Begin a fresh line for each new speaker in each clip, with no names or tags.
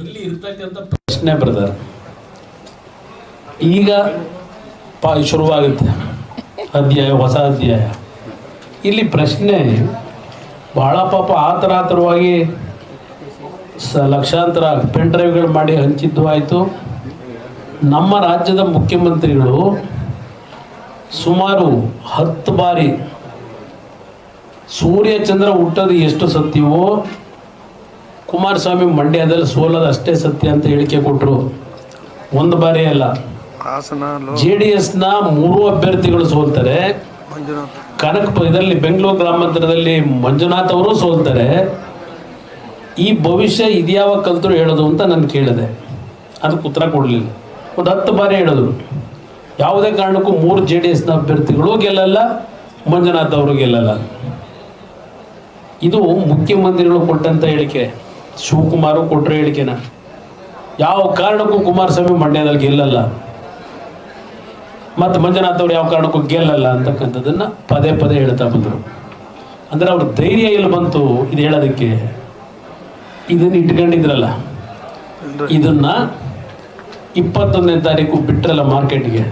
ಇಲ್ಲಿ ಇರ್ತಕ್ಕಂಥ ಪ್ರಶ್ನೆ ಬ್ರದರ್, ಈಗ ಶುರುವಾಗುತ್ತೆ ಅಧ್ಯಾಯ, ಹೊಸ ಅಧ್ಯಾಯ. ಇಲ್ಲಿ ಪ್ರಶ್ನೆ ಬಹಳ ಪಾಪ ಆತರವಾಗಿ ಲಕ್ಷಾಂತರ ಪೆನ್ ಡ್ರೈವ್ಗಳು ಮಾಡಿ ಹಂಚಿದ್ದು ಆಯಿತು. ನಮ್ಮ ರಾಜ್ಯದ ಮುಖ್ಯಮಂತ್ರಿಗಳು ಸುಮಾರು 10 ಬಾರಿ ಸೂರ್ಯ ಚಂದ್ರ ಹುಟ್ಟೋದು ಎಷ್ಟು ಸತ್ಯವೋ ಕುಮಾರಸ್ವಾಮಿ ಮಂಡ್ಯದಲ್ಲಿ ಸೋಲೋದು ಅಷ್ಟೇ ಸತ್ಯ ಅಂತ ಹೇಳಿಕೆ ಕೊಟ್ಟರು. ಒಂದು ಬಾರಿ ಅಲ್ಲ, JDSನ 3 ಅಭ್ಯರ್ಥಿಗಳು ಸೋಲ್ತಾರೆ. ಇದರಲ್ಲಿ ಬೆಂಗಳೂರು ಗ್ರಾಮಾಂತರದಲ್ಲಿ ಮಂಜುನಾಥ್ ಅವರು ಸೋಲ್ತಾರೆ. ಈ ಭವಿಷ್ಯ ಇದ್ಯಾವ ಕಲ್ತರು ಹೇಳೋದು ಅಂತ ನಾನು ಕೇಳಿದೆ, ಅದಕ್ಕೆ ಉತ್ತರ ಕೊಡಲಿಲ್ಲ. ಒಂದು 10 ಬಾರಿ ಹೇಳಿದ್ರು, ಯಾವುದೇ ಕಾರಣಕ್ಕೂ 3 JDSನ ಅಭ್ಯರ್ಥಿಗಳು ಗೆಲ್ಲಲ್ಲ, ಮಂಜುನಾಥ್ ಅವರು ಗೆಲ್ಲಲ್ಲ. ಇದು ಮುಖ್ಯಮಂತ್ರಿಗಳು ಕೊಟ್ಟಂತ ಹೇಳಿಕೆ. ಶಿವಕುಮಾರ್ ಕೊಟ್ಟರೆ ಹೇಳಿಕೆನ ಯಾವ ಕಾರಣಕ್ಕೂ ಕುಮಾರಸ್ವಾಮಿ ಮಂಡ್ಯದಲ್ಲಿ ಗೆಲ್ಲಲ್ಲ ಮತ್ತು ಮಂಜುನಾಥ್ ಅವರು ಯಾವ ಕಾರಣಕ್ಕೂ ಗೆಲ್ಲಲ್ಲ ಅಂತಕ್ಕಂಥದ್ದನ್ನು ಪದೇ ಪದೇ ಹೇಳ್ತಾ ಬಂದರು. ಅಂದರೆ ಅವ್ರ ಧೈರ್ಯ ಎಲ್ಲಿ ಬಂತು ಇದು ಹೇಳೋದಕ್ಕೆ? ಇದನ್ನು ಇಟ್ಕೊಂಡಿದ್ರಲ್ಲ, ಇದನ್ನ 21ನೇ ತಾರೀಕು ಬಿಟ್ರಲ್ಲ ಮಾರ್ಕೆಟ್ಗೆ,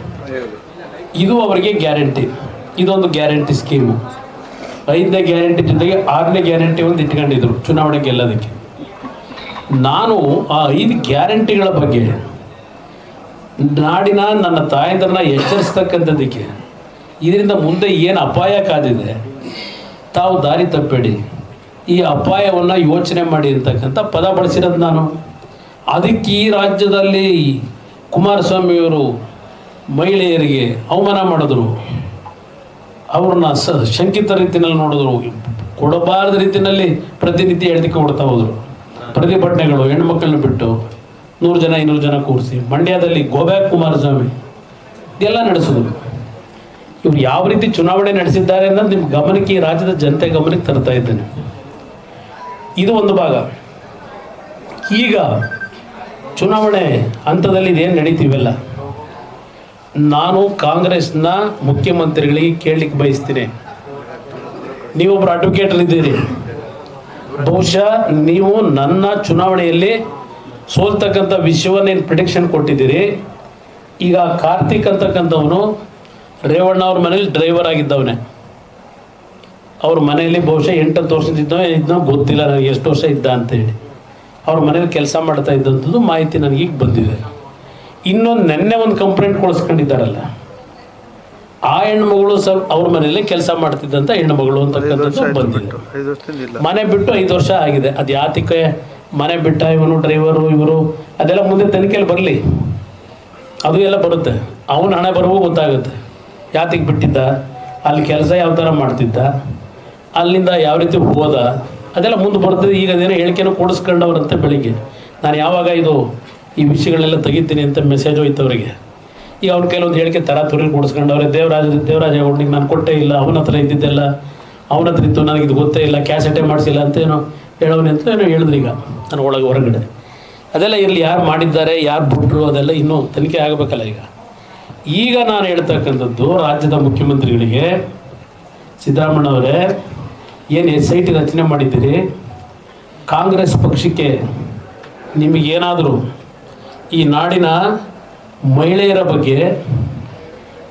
ಇದು ಅವರಿಗೆ ಗ್ಯಾರಂಟಿ. ಇದೊಂದು ಗ್ಯಾರಂಟಿ ಸ್ಕೀಮು. 5ನೇ ಗ್ಯಾರಂಟಿ ಜೊತೆಗೆ 6ನೇ ಗ್ಯಾರಂಟಿ ಒಂದು ಇಟ್ಕೊಂಡಿದ್ರು ಚುನಾವಣೆ ಗೆಲ್ಲೋದಕ್ಕೆ. ನಾನು ಆ 5 ಗ್ಯಾರಂಟಿಗಳ ಬಗ್ಗೆ ನಾಡಿನ ನನ್ನ ತಾಯಂದ್ರನ್ನ ಎಚ್ಚರಿಸ್ತಕ್ಕಂಥದ್ದಕ್ಕೆ, ಇದರಿಂದ ಮುಂದೆ ಏನು ಅಪಾಯ ಕಾದಿದೆ, ತಾವು ದಾರಿ ತಪ್ಪಬೇಡಿ, ಈ ಅಪಾಯವನ್ನು ಯೋಚನೆ ಮಾಡಿ ಅಂತಕ್ಕಂಥ ಪದ ಬಳಸಿರೋದು ನಾನು. ಅದಕ್ಕೆ ಈ ರಾಜ್ಯದಲ್ಲಿ ಕುಮಾರಸ್ವಾಮಿಯವರು ಮಹಿಳೆಯರಿಗೆ ಅವಮಾನ ಮಾಡಿದ್ರು, ಅವ್ರನ್ನ ಶಂಕಿತ ರೀತಿಯಲ್ಲಿ ನೋಡಿದ್ರು, ಕೊಡಬಾರದ ರೀತಿಯಲ್ಲಿ ಪ್ರತಿನಿತ್ಯ ಹೇಳಿಕೆ ಕೊಡ್ತಾ ಹೋದರು. ಪ್ರತಿಭಟನೆಗಳು, ಹೆಣ್ಮಕ್ಳನ್ನ ಬಿಟ್ಟು 100 ಜನ 200 ಜನ ಕೂರಿಸಿ ಮಂಡ್ಯದಲ್ಲಿ ಗೋಬ್ಯಾಕ್ ಕುಮಾರಸ್ವಾಮಿ ಇದೆಲ್ಲ ನಡೆಸಿದ್ರು. ಇವ್ರು ಯಾವ ರೀತಿ ಚುನಾವಣೆ ನಡೆಸಿದ್ದಾರೆ ಅನ್ನೋದು ನಿಮ್ಮ ಗಮನಕ್ಕೆ, ಈ ರಾಜ್ಯದ ಜನತೆ ಗಮನಕ್ಕೆ ತರ್ತಾ ಇದ್ದೇನೆ. ಇದು ಒಂದು ಭಾಗ. ಈಗ ಚುನಾವಣೆ ಹಂತದಲ್ಲಿ ಇದೇನು ನಡೀತೀವಲ್ಲ, ನಾನು ಕಾಂಗ್ರೆಸ್ನ ಮುಖ್ಯಮಂತ್ರಿಗಳಿಗೆ ಕೇಳಲಿಕ್ಕೆ ಬಯಸ್ತೀನಿ. ನೀವೊಬ್ಬರು ಅಡ್ವೊಕೇಟರ್ ಇದ್ದೀರಿ, ಬಹುಶಃ ನೀವು ನನ್ನ ಚುನಾವಣೆಯಲ್ಲಿ ಸೋಲ್ತಕ್ಕಂಥ ವಿಷಯವನ್ನೇನು ಪ್ರಿಡಿಕ್ಷನ್ ಕೊಟ್ಟಿದ್ದೀರಿ. ಈಗ ಕಾರ್ತಿಕ್ ಅಂತಕ್ಕಂಥವನು ರೇವಣ್ಣ ಅವ್ರ ಮನೇಲಿ ಡ್ರೈವರ್ ಆಗಿದ್ದವನೇ. ಅವ್ರ ಮನೆಯಲ್ಲಿ ಬಹುಶಃ 8 ವರ್ಷದಿದ್ದೋ ಗೊತ್ತಿಲ್ಲ ನನಗೆ ಎಷ್ಟು ವರ್ಷ ಇದ್ದ ಅಂತೇಳಿ. ಅವ್ರ ಮನೇಲಿ ಕೆಲಸ ಮಾಡ್ತಾ ಇದ್ದಂಥದ್ದು ಮಾಹಿತಿ ನನಗೀಗ ಬಂದಿದೆ. ಇನ್ನೊಂದು ನೆನ್ನೆ ಒಂದು ಕಂಪ್ಲೇಂಟ್ ಕೊಡಿಸ್ಕೊಂಡಿದ್ದಾರಲ್ಲ, ಆ ಹೆಣ್ಮಗಳು ಸ್ವಲ್ಪ ಅವ್ರ ಮನೆಯಲ್ಲೇ ಕೆಲಸ ಮಾಡ್ತಿದ್ದಂಥ ಹೆಣ್ಮಗಳು ಅಂತಕ್ಕಂಥದ್ದು ಬಂದಿದೆ. ಮನೆ ಬಿಟ್ಟು 5 ವರ್ಷ ಆಗಿದೆ. ಅದು ಯಾತಕ್ಕೆ ಮನೆ ಬಿಟ್ಟ, ಇವನು ಡ್ರೈವರು, ಇವರು, ಅದೆಲ್ಲ ಮುಂದೆ ತನಿಖೆಯಲ್ಲಿ ಬರಲಿ, ಅದು ಎಲ್ಲ ಬರುತ್ತೆ. ಅವನ ಹಣೆ ಬರವೂ ಗೊತ್ತಾಗುತ್ತೆ. ಯಾತಕ್ಕೆ ಬಿಟ್ಟಿದ್ದ, ಅಲ್ಲಿ ಕೆಲಸ ಯಾವ ಥರ ಮಾಡ್ತಿದ್ದ, ಅಲ್ಲಿಂದ ಯಾವ ರೀತಿ ಹೋದ, ಅದೆಲ್ಲ ಮುಂದೆ ಬರ್ತದೆ. ಈಗ ಅದೇನೋ ಹೇಳಿಕೆನೂ ಕೊಡಿಸ್ಕೊಂಡವ್ರಂತೆ ಬೆಳಿಗ್ಗೆ. ನಾನು ಯಾವಾಗ ಈ ವಿಷಯಗಳೆಲ್ಲ ತೆಗಿತೀನಿ ಅಂತ ಮೆಸೇಜ್ ಹೋಯ್ತು ಅವರಿಗೆ. ಈಗ ಅವ್ರ ಕೆಲವೊಂದು ಹೇಳಿಕೆ ತುರಿ ಕೊಡಿಸ್ಕೊಂಡವ್ರೆ. ದೇವರಾಜೇಗೌಡನಿಗೆ ನಾನು ಕೊಟ್ಟೇ ಇಲ್ಲ, ಅವನ ಹತ್ರ ಇದ್ದಿದ್ದೆಲ್ಲ ಅವನ ಹತ್ರ ಇತ್ತು, ನನಗಿದು ಗೊತ್ತೇ ಇಲ್ಲ, ಕ್ಯಾಸೆಟೇ ಮಾಡಿಸಿಲ್ಲ ಅಂತ ಏನೋ ಹೇಳೋನಿ ಅಂತ ಏನೋ ಹೇಳಿದ್ರು. ಈಗ ನಾನು ಹೊರಗಡೆ ಅದೆಲ್ಲ ಇರಲಿ, ಯಾರು ಮಾಡಿದ್ದಾರೆ, ಯಾರು ಬಿಟ್ಟರು, ಅದೆಲ್ಲ ಇನ್ನೂ ತನಿಖೆ ಆಗಬೇಕಲ್ಲ. ಈಗ ನಾನು ಹೇಳ್ತಕ್ಕಂಥದ್ದು ರಾಜ್ಯದ ಮುಖ್ಯಮಂತ್ರಿಗಳಿಗೆ, ಸಿದ್ದರಾಮಣ್ಣವರೇ, ಏನು SIT ರಚನೆ ಮಾಡಿದ್ದೀರಿ, ಕಾಂಗ್ರೆಸ್ ಪಕ್ಷಕ್ಕೆ ನಿಮಗೇನಾದರೂ ಈ ನಾಡಿನ ಮಹಿಳೆಯರ ಬಗ್ಗೆ,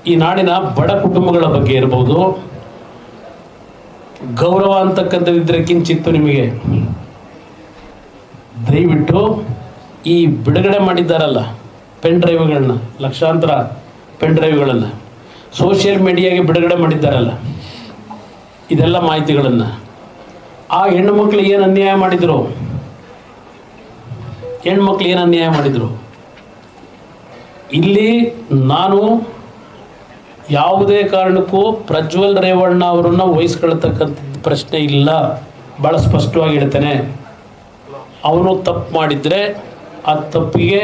ಈ ನಾಡಿನ ಬಡ ಕುಟುಂಬಗಳ ಬಗ್ಗೆ ಇರ್ಬೋದು, ಗೌರವ ಅಂತಕ್ಕಂಥದ್ದಿದ್ರೆ ಕಿಂಚಿತ್ತು ನಿಮಗೆ, ದಯವಿಟ್ಟು ಈ ಬಿಡುಗಡೆ ಮಾಡಿದ್ದಾರಲ್ಲ ಪೆನ್ ಡ್ರೈವ್ಗಳನ್ನ, ಲಕ್ಷಾಂತರ ಪೆನ್ ಡ್ರೈವ್ಗಳನ್ನು ಸೋಷಿಯಲ್ ಮೀಡಿಯಾಗೆ ಬಿಡುಗಡೆ ಮಾಡಿದ್ದಾರಲ್ಲ, ಇದೆಲ್ಲ ಮಾಹಿತಿಗಳನ್ನು, ಆ ಹೆಣ್ಣುಮಕ್ಳು ಏನು ಅನ್ಯಾಯ ಮಾಡಿದರು, ಹೆಣ್ಮಕ್ಳು ಏನು ಅನ್ಯಾಯ ಮಾಡಿದರು. ಇಲ್ಲಿ ನಾನು ಯಾವುದೇ ಕಾರಣಕ್ಕೂ ಪ್ರಜ್ವಲ್ ರೇವಣ್ಣ ಅವರನ್ನು ವಹಿಸ್ಕೊಳ್ತಕ್ಕಂಥ ಪ್ರಶ್ನೆ ಇಲ್ಲ. ಭಾಳ ಸ್ಪಷ್ಟವಾಗಿ ಹೇಳ್ತೇನೆ, ಅವನು ತಪ್ಪು ಮಾಡಿದರೆ ಆ ತಪ್ಪಿಗೆ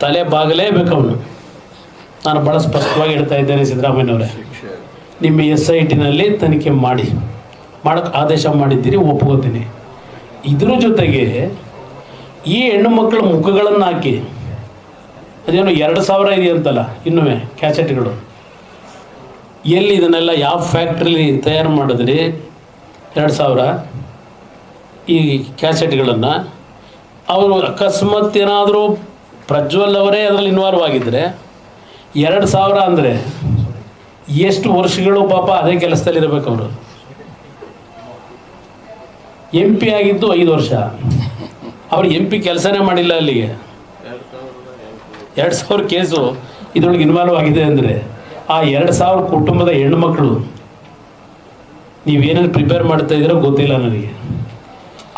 ತಲೆ ಬಾಗಲೇಬೇಕು ಅವನು. ನಾನು ಭಾಳ ಸ್ಪಷ್ಟವಾಗಿ ಹೇಳ್ತಾ ಇದ್ದೇನೆ. ಸಿದ್ದರಾಮಯ್ಯನವರೇ, ನಿಮ್ಮ SITನಲ್ಲಿ ತನಿಖೆ ಮಾಡೋಕ್ಕೆ ಆದೇಶ ಮಾಡಿದ್ದೀರಿ, ಒಪ್ಕೋತೀನಿ. ಇದ್ರ ಜೊತೆಗೆ ಈ ಹೆಣ್ಣು ಮಕ್ಕಳ ಮುಖಗಳನ್ನು ಹಾಕಿ, ಅದೇನೋ 2000 ಇದೆಯಂತಲ್ಲ ಇನ್ನೂ ಕ್ಯಾಸೆಟ್ಗಳು, ಎಲ್ಲಿ ಇದನ್ನೆಲ್ಲ ಯಾವ ಫ್ಯಾಕ್ಟ್ರಿಲಿ ತಯಾರು ಮಾಡಿದ್ರಿ 2000 ಈ ಕ್ಯಾಸೆಟ್ಗಳನ್ನು? ಅವರು ಅಕಸ್ಮಾತ್ ಏನಾದರೂ ಪ್ರಜ್ವಲ್ ಅವರೇ ಅದರಲ್ಲಿ ಇನ್ವಾಲ್ವ್ ಆಗಿದ್ದರೆ 2000 ಅಂದರೆ ಎಷ್ಟು ವರ್ಷಗಳು ಪಾಪ ಅದೇ ಕೆಲಸದಲ್ಲಿರಬೇಕು. ಅವರು MP ಆಗಿದ್ದು 5 ವರ್ಷ, ಅವ್ರು MP ಕೆಲಸನೇ ಮಾಡಿಲ್ಲ. ಅಲ್ಲಿಗೆ 2000 ಕೇಸು ಇದರೊಳಗೆ ಇನ್ವಾಲ್ವ್ ಆಗಿದೆ ಅಂದರೆ ಆ 2000 ಕುಟುಂಬದ ಹೆಣ್ಣುಮಕ್ಕಳು ನೀವೇನೇನು ಪ್ರಿಪೇರ್ ಮಾಡ್ತಾ ಇದ್ದೀರೋ ಗೊತ್ತಿಲ್ಲ ನನಗೆ.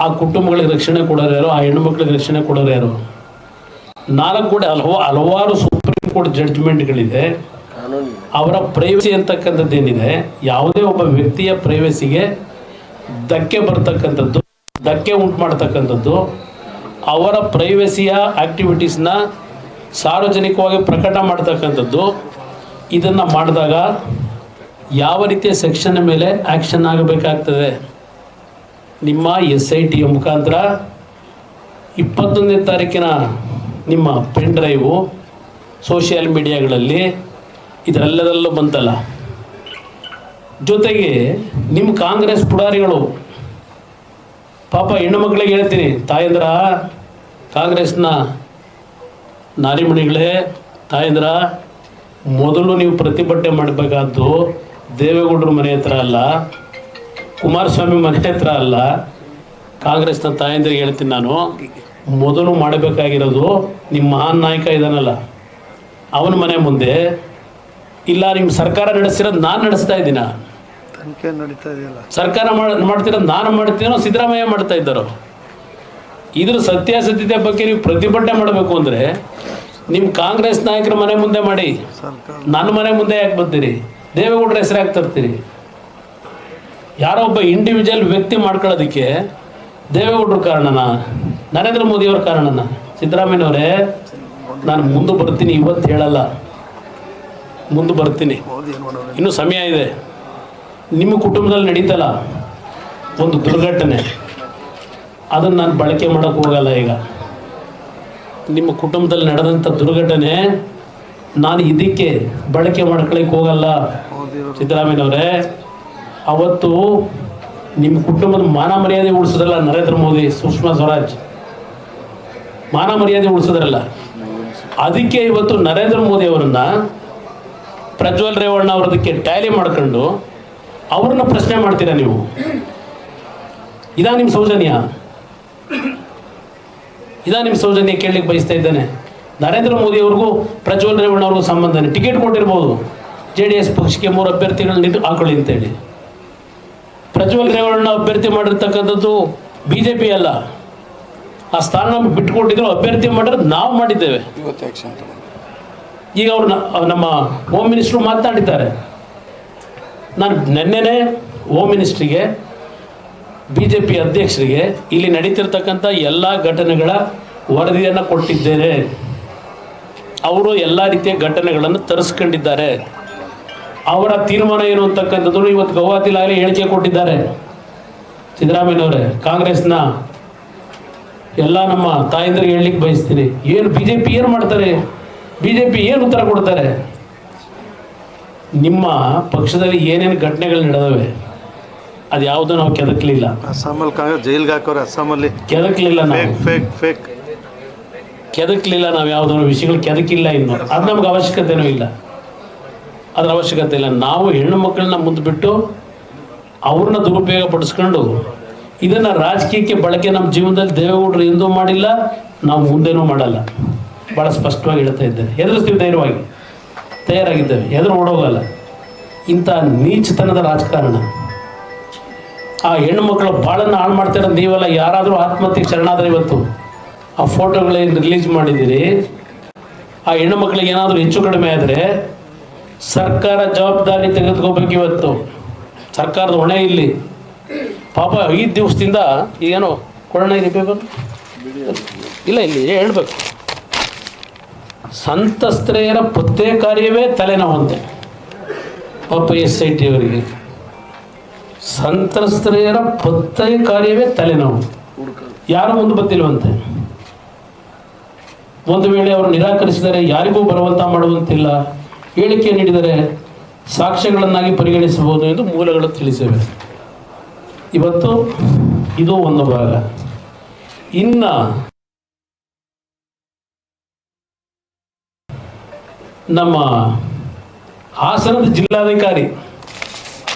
ಆ ಕುಟುಂಬಗಳಿಗೆ ರಕ್ಷಣೆ ಕೊಡೋರು ಯಾರು? ಆ ಹೆಣ್ಣುಮಕ್ಳಿಗೆ ರಕ್ಷಣೆ ಕೊಡೋರು ಯಾರು? 4 ಕೂಡ ಹಲವಾರು ಸುಪ್ರೀಂ ಕೋರ್ಟ್ ಜಡ್ಜ್ಮೆಂಟ್ಗಳಿದೆ. ಅವರ ಪ್ರೈವಸಿ ಅಂತಕ್ಕಂಥದ್ದು ಏನಿದೆ, ಯಾವುದೇ ಒಬ್ಬ ವ್ಯಕ್ತಿಯ ಪ್ರೈವಸಿಗೆ ಧಕ್ಕೆ ಬರ್ತಕ್ಕಂಥದ್ದು, ಧಕ್ಕೆ ಉಂಟು ಮಾಡ್ತಕ್ಕಂಥದ್ದು, ಅವರ ಪ್ರೈವಸಿಯ ಆ್ಯಕ್ಟಿವಿಟೀಸ್ನ ಸಾರ್ವಜನಿಕವಾಗಿ ಪ್ರಕಟ ಮಾಡ್ತಕ್ಕಂಥದ್ದು, ಇದನ್ನು ಮಾಡಿದಾಗ ಯಾವ ರೀತಿಯ ಸೆಕ್ಷನ್ ಮೇಲೆ ಆ್ಯಕ್ಷನ್ ಆಗಬೇಕಾಗ್ತದೆ? ನಿಮ್ಮ SIT ಮುಖಾಂತರ 21ನೇ ತಾರೀಕಿನ ನಿಮ್ಮ ಪೆನ್ ಡ್ರೈವು ಸೋಷಿಯಲ್ ಮೀಡಿಯಾಗಳಲ್ಲಿ ಇದರೆಲ್ಲದರಲ್ಲೂ ಬಂತಲ್ಲ. ಜೊತೆಗೆ ನಿಮ್ಮ ಕಾಂಗ್ರೆಸ್ ಪುಡಾರಿಗಳು ಪಾಪ ಹೆಣ್ಣುಮಕ್ಕಳಿಗೆ ಹೇಳ್ತೀನಿ, ತಾಯಂದ್ರ, ಕಾಂಗ್ರೆಸ್ನ ನಾರಿಮಣಿಗಳೇ, ತಾಯಂದ್ರ, ಮೊದಲು ನೀವು ಪ್ರತಿಭಟನೆ ಮಾಡಬೇಕಾದ್ದು ದೇವೇಗೌಡರ ಮನೆ ಹತ್ರ ಅಲ್ಲ, ಕುಮಾರಸ್ವಾಮಿ ಮನೆ ಹತ್ರ ಅಲ್ಲ. ಕಾಂಗ್ರೆಸ್ನ ತಾಯಂದ್ರಿಗೆ ಹೇಳ್ತೀನಿ ನಾನು, ಮೊದಲು ಮಾಡಬೇಕಾಗಿರೋದು ನಿಮ್ಮ ಮಹಾನ್ ನಾಯಕ ಇದ್ದಾನಲ್ಲ ಅವನ ಮನೆ ಮುಂದೆ. ಇಲ್ಲ ನಿಮ್ಮ ಸರ್ಕಾರ ನಡೆಸ್ತಿರೋದು ನಾನು ನಡೆಸ್ತಾ ಇದ್ದೀನ? ಸರ್ಕಾರ ಮಾಡ್ತಿರೋದು ನಾನು ಮಾಡ್ತೀನೋ ಸಿದ್ದರಾಮಯ್ಯ ಮಾಡ್ತಾ ಇದ್ದಾರೋ? ಇದ್ರ ಸತ್ಯಾಸತ್ಯತೆ ಬಗ್ಗೆ ನೀವು ಪ್ರತಿಭಟನೆ ಮಾಡಬೇಕು ಅಂದರೆ ನಿಮ್ಮ ಕಾಂಗ್ರೆಸ್ ನಾಯಕರ ಮನೆ ಮುಂದೆ ಮಾಡಿ, ನನ್ನ ಮನೆ ಮುಂದೆ ಯಾಕೆ ಬರ್ತೀರಿ? ದೇವೇಗೌಡರ ಹೆಸರು ಯಾಕೆ ತರ್ತೀರಿ? ಯಾರೋ ಒಬ್ಬ ಇಂಡಿವಿಜುವಲ್ ವ್ಯಕ್ತಿ ಮಾಡ್ಕೊಳ್ಳೋದಕ್ಕೆ ದೇವೇಗೌಡರ ಕಾರಣನಾ? ನರೇಂದ್ರ ಮೋದಿಯವ್ರ ಕಾರಣನಾ? ಸಿದ್ದರಾಮಯ್ಯನವರೇ, ನಾನು ಮುಂದೆ ಬರ್ತೀನಿ, ಇವತ್ತು ಹೇಳಲ್ಲ, ಮುಂದೆ ಬರ್ತೀನಿ, ಇನ್ನೂ ಸಮಯ ಇದೆ. ನಿಮ್ಮ ಕುಟುಂಬದಲ್ಲಿ ನಡೀತಲ್ಲ ಒಂದು ದುರ್ಘಟನೆ, ಅದನ್ನು ನಾನು ಬಳಕೆ ಮಾಡೋಕ್ಕೆ ಹೋಗಲ್ಲ. ಈಗ ನಿಮ್ಮ ಕುಟುಂಬದಲ್ಲಿ ನಡೆದಂಥ ದುರ್ಘಟನೆ ನಾನು ಇದಕ್ಕೆ ಬಳಕೆ ಮಾಡ್ಕೊಳ್ಳಿಕ್ಕೆ ಹೋಗಲ್ಲ. ಸಿದ್ದರಾಮಯ್ಯನವರೇ, ಅವತ್ತು ನಿಮ್ಮ ಕುಟುಂಬದ ಮಾನ ಮರ್ಯಾದೆ ಉಳಿಸಿದ್ರಲ್ಲ ನರೇಂದ್ರ ಮೋದಿ, ಸುಷ್ಮಾ ಸ್ವರಾಜ್ ಮಾನ ಮರ್ಯಾದೆ ಉಳಿಸಿದ್ರಲ್ಲ, ಅದಕ್ಕೆ ಇವತ್ತು ನರೇಂದ್ರ ಮೋದಿ ಅವರನ್ನ ಪ್ರಜ್ವಲ್ ರೇವಣ್ಣ ಅವರದಕ್ಕೆ ಟ್ಯಾಲಿ ಮಾಡ್ಕೊಂಡು ಅವ್ರನ್ನ ಪ್ರಶ್ನೆ ಮಾಡ್ತೀರಾ ನೀವು? ಇದಾ ನಿಮ್ಮ ಸೌಜನ್ಯ? ಇದಾ ನಿಮ್ಮ ಸೌಜನ್ಯ ಕೇಳಲಿಕ್ಕೆ ಬಯಸ್ತಾ ಇದ್ದಾನೆ. ನರೇಂದ್ರ ಮೋದಿ ಅವ್ರಿಗೂ ಪ್ರಜ್ವಲ್ ರೇವಣ್ಣ ಅವ್ರಿಗೂ ಸಂಬಂಧನೇ. ಟಿಕೆಟ್ ಕೊಟ್ಟಿರ್ಬೋದು, JDS ಪಕ್ಷಕ್ಕೆ 3 ಅಭ್ಯರ್ಥಿಗಳನ್ನ ಹಾಕೊಳ್ಳಿ ಅಂತೇಳಿ. ಪ್ರಜ್ವಲ್ ರೇವಣ್ಣ ಅಭ್ಯರ್ಥಿ ಮಾಡಿರ್ತಕ್ಕಂಥದ್ದು BJP ಅಲ್ಲ. ಆ ಸ್ಥಾನ ಬಿಟ್ಟುಕೊಟ್ಟಿದ್ರು, ಅಭ್ಯರ್ಥಿ ಮಾಡಿರೋದು ನಾವು ಮಾಡಿದ್ದೇವೆ. ಈಗ ಅವರು ನಮ್ಮ ಹೋಮ್ ಮಿನಿಸ್ಟ್ರು ಮಾತನಾಡಿದ್ದಾರೆ. ನಾನು ನೆನ್ನೆನೇ ಹೋಮ್ ಮಿನಿಸ್ಟ್ರಿಗೆ, BJP ಅಧ್ಯಕ್ಷರಿಗೆ ಇಲ್ಲಿ ನಡೀತಿರ್ತಕ್ಕಂಥ ಎಲ್ಲ ಘಟನೆಗಳ ವರದಿಯನ್ನು ಕೊಟ್ಟಿದ್ದೇನೆ. ಅವರು ಎಲ್ಲ ರೀತಿಯ ಘಟನೆಗಳನ್ನು ತರಿಸ್ಕೊಂಡಿದ್ದಾರೆ. ಅವರ ತೀರ್ಮಾನ ಏನು ಅಂತಕ್ಕಂಥದ್ದು ಇವತ್ತು ಗೌಹಾತಿಲಾಗಲಿ ಹೇಳಿಕೆ ಕೊಟ್ಟಿದ್ದಾರೆ. ಸಿದ್ದರಾಮಯ್ಯನವರೇ, ಕಾಂಗ್ರೆಸ್ನ ಎಲ್ಲ ನಮ್ಮ ತಾಯಂದ್ರಿಗೆ ಹೇಳಲಿಕ್ಕೆ ಬಯಸ್ತೀನಿ, ಏನು BJP ಏನು ಮಾಡ್ತಾರೆ? BJP ಏನು ಉತ್ತರ ಕೊಡ್ತಾರೆ? ನಿಮ್ಮ ಪಕ್ಷದಲ್ಲಿ ಏನೇನು ಘಟನೆಗಳು ನಡೆದವೆ ಅದು ಯಾವುದೂ ನಾವು ಕೆದಕಲಿಲ್ಲ.
ಅಸ್ಸಾಮಲ್ಲಿ ಜೈಲ್ಗೆ ಹಾಕೋರು, ಅಸ್ಸಾಮಲ್ಲಿ
ಕೆದಕಲಿಲ್ಲ, ನಾವು
ಫೇಕ್
ಕೆದಕಲಿಲ್ಲ. ನಾವು ಯಾವುದೋ ವಿಷಯಗಳು ಕೆದಕಿಲ್ಲ. ಇನ್ನು ಅದು ನಮ್ಗೆ ಅವಶ್ಯಕತೆನೂ ಇಲ್ಲ, ಅದರ ಅವಶ್ಯಕತೆ ಇಲ್ಲ. ನಾವು ಹೆಣ್ಣು ಮಕ್ಕಳನ್ನ ಮುಂದೆ ಬಿಟ್ಟು ಅವ್ರನ್ನ ದುರುಪಯೋಗ ಪಡಿಸ್ಕೊಂಡು ಇದನ್ನು ರಾಜಕೀಯಕ್ಕೆ ಬಳಕೆ ನಮ್ಮ ಜೀವನದಲ್ಲಿ ದೇವೇಗೌಡರು ಎಂದೂ ಮಾಡಿಲ್ಲ, ನಾವು ಮುಂದೇನೂ ಮಾಡಲ್ಲ. ಭಾಳ ಸ್ಪಷ್ಟವಾಗಿ ಹೇಳ್ತಾ ಇದ್ದೇನೆ. ಎದುರಿಸ್ತೀವಿ, ಧೈರ್ಯವಾಗಿ ತಯಾರಾಗಿದ್ದೇವೆ, ಎದುರು ಓಡೋಗಲ್ಲ. ಇಂಥ ನೀಚತನದ ರಾಜಕಾರಣ, ಆ ಹೆಣ್ಣು ಮಕ್ಕಳ ಬಾಳನ್ನು ಹಾಳು ಮಾಡ್ತಿರೋದು ನೀವೆಲ್ಲ. ಯಾರಾದರೂ ಆತ್ಮಹತ್ಯೆಗೆ ಶರಣಾದರೆ ಇವತ್ತು ಆ ಫೋಟೋಗಳೇನು ರಿಲೀಸ್ ಮಾಡಿದ್ದೀರಿ, ಆ ಹೆಣ್ಣು ಮಕ್ಕಳಿಗೆ ಏನಾದರೂ ಹೆಚ್ಚು ಕಡಿಮೆ ಆದರೆ ಸರ್ಕಾರ ಜವಾಬ್ದಾರಿ ತೆಗೆದುಕೋಬೇಕು. ಇವತ್ತು ಸರ್ಕಾರದ ಹೊಣೆ ಇಲ್ಲಿ. ಪಾಪ 5 ದಿವಸದಿಂದ ಏನೋ ಕೊರೋನಾ ಇರಬೇಕು ಇಲ್ಲ, ಇಲ್ಲಿ ಹೇಳ್ಬೇಕು, ಸಂತ್ರಸ್ತೆಯರ ಪತ್ತೆ ಕಾರ್ಯವೇ ತಲೆನೋವಂತೆ. ಪಾಪ SIT ಅವರಿಗೆ ಸಂತ್ರಸ್ತೆಯರ ಪತ್ತೆ ಕಾರ್ಯವೇ ತಲೆನೋವು. ಯಾರು ಮುಂದೆ ಬರ್ತಿಲ್ವಂತೆ. ಒಂದು ವೇಳೆ ಅವರು ನಿರಾಕರಿಸಿದರೆ ಯಾರಿಗೂ ಬಲವಂತ ಮಾಡುವಂತಿಲ್ಲ. ಹೇಳಿಕೆ ನೀಡಿದರೆ ಸಾಕ್ಷ್ಯಗಳನ್ನಾಗಿ ಪರಿಗಣಿಸಬಹುದು ಎಂದು ಮೂಲಗಳು ತಿಳಿಸಿವೆ. ಇವತ್ತು ಇದು ಒಂದು ಭಾಗ. ಇನ್ನು ನಮ್ಮ ಹಾಸನದ ಜಿಲ್ಲಾಧಿಕಾರಿ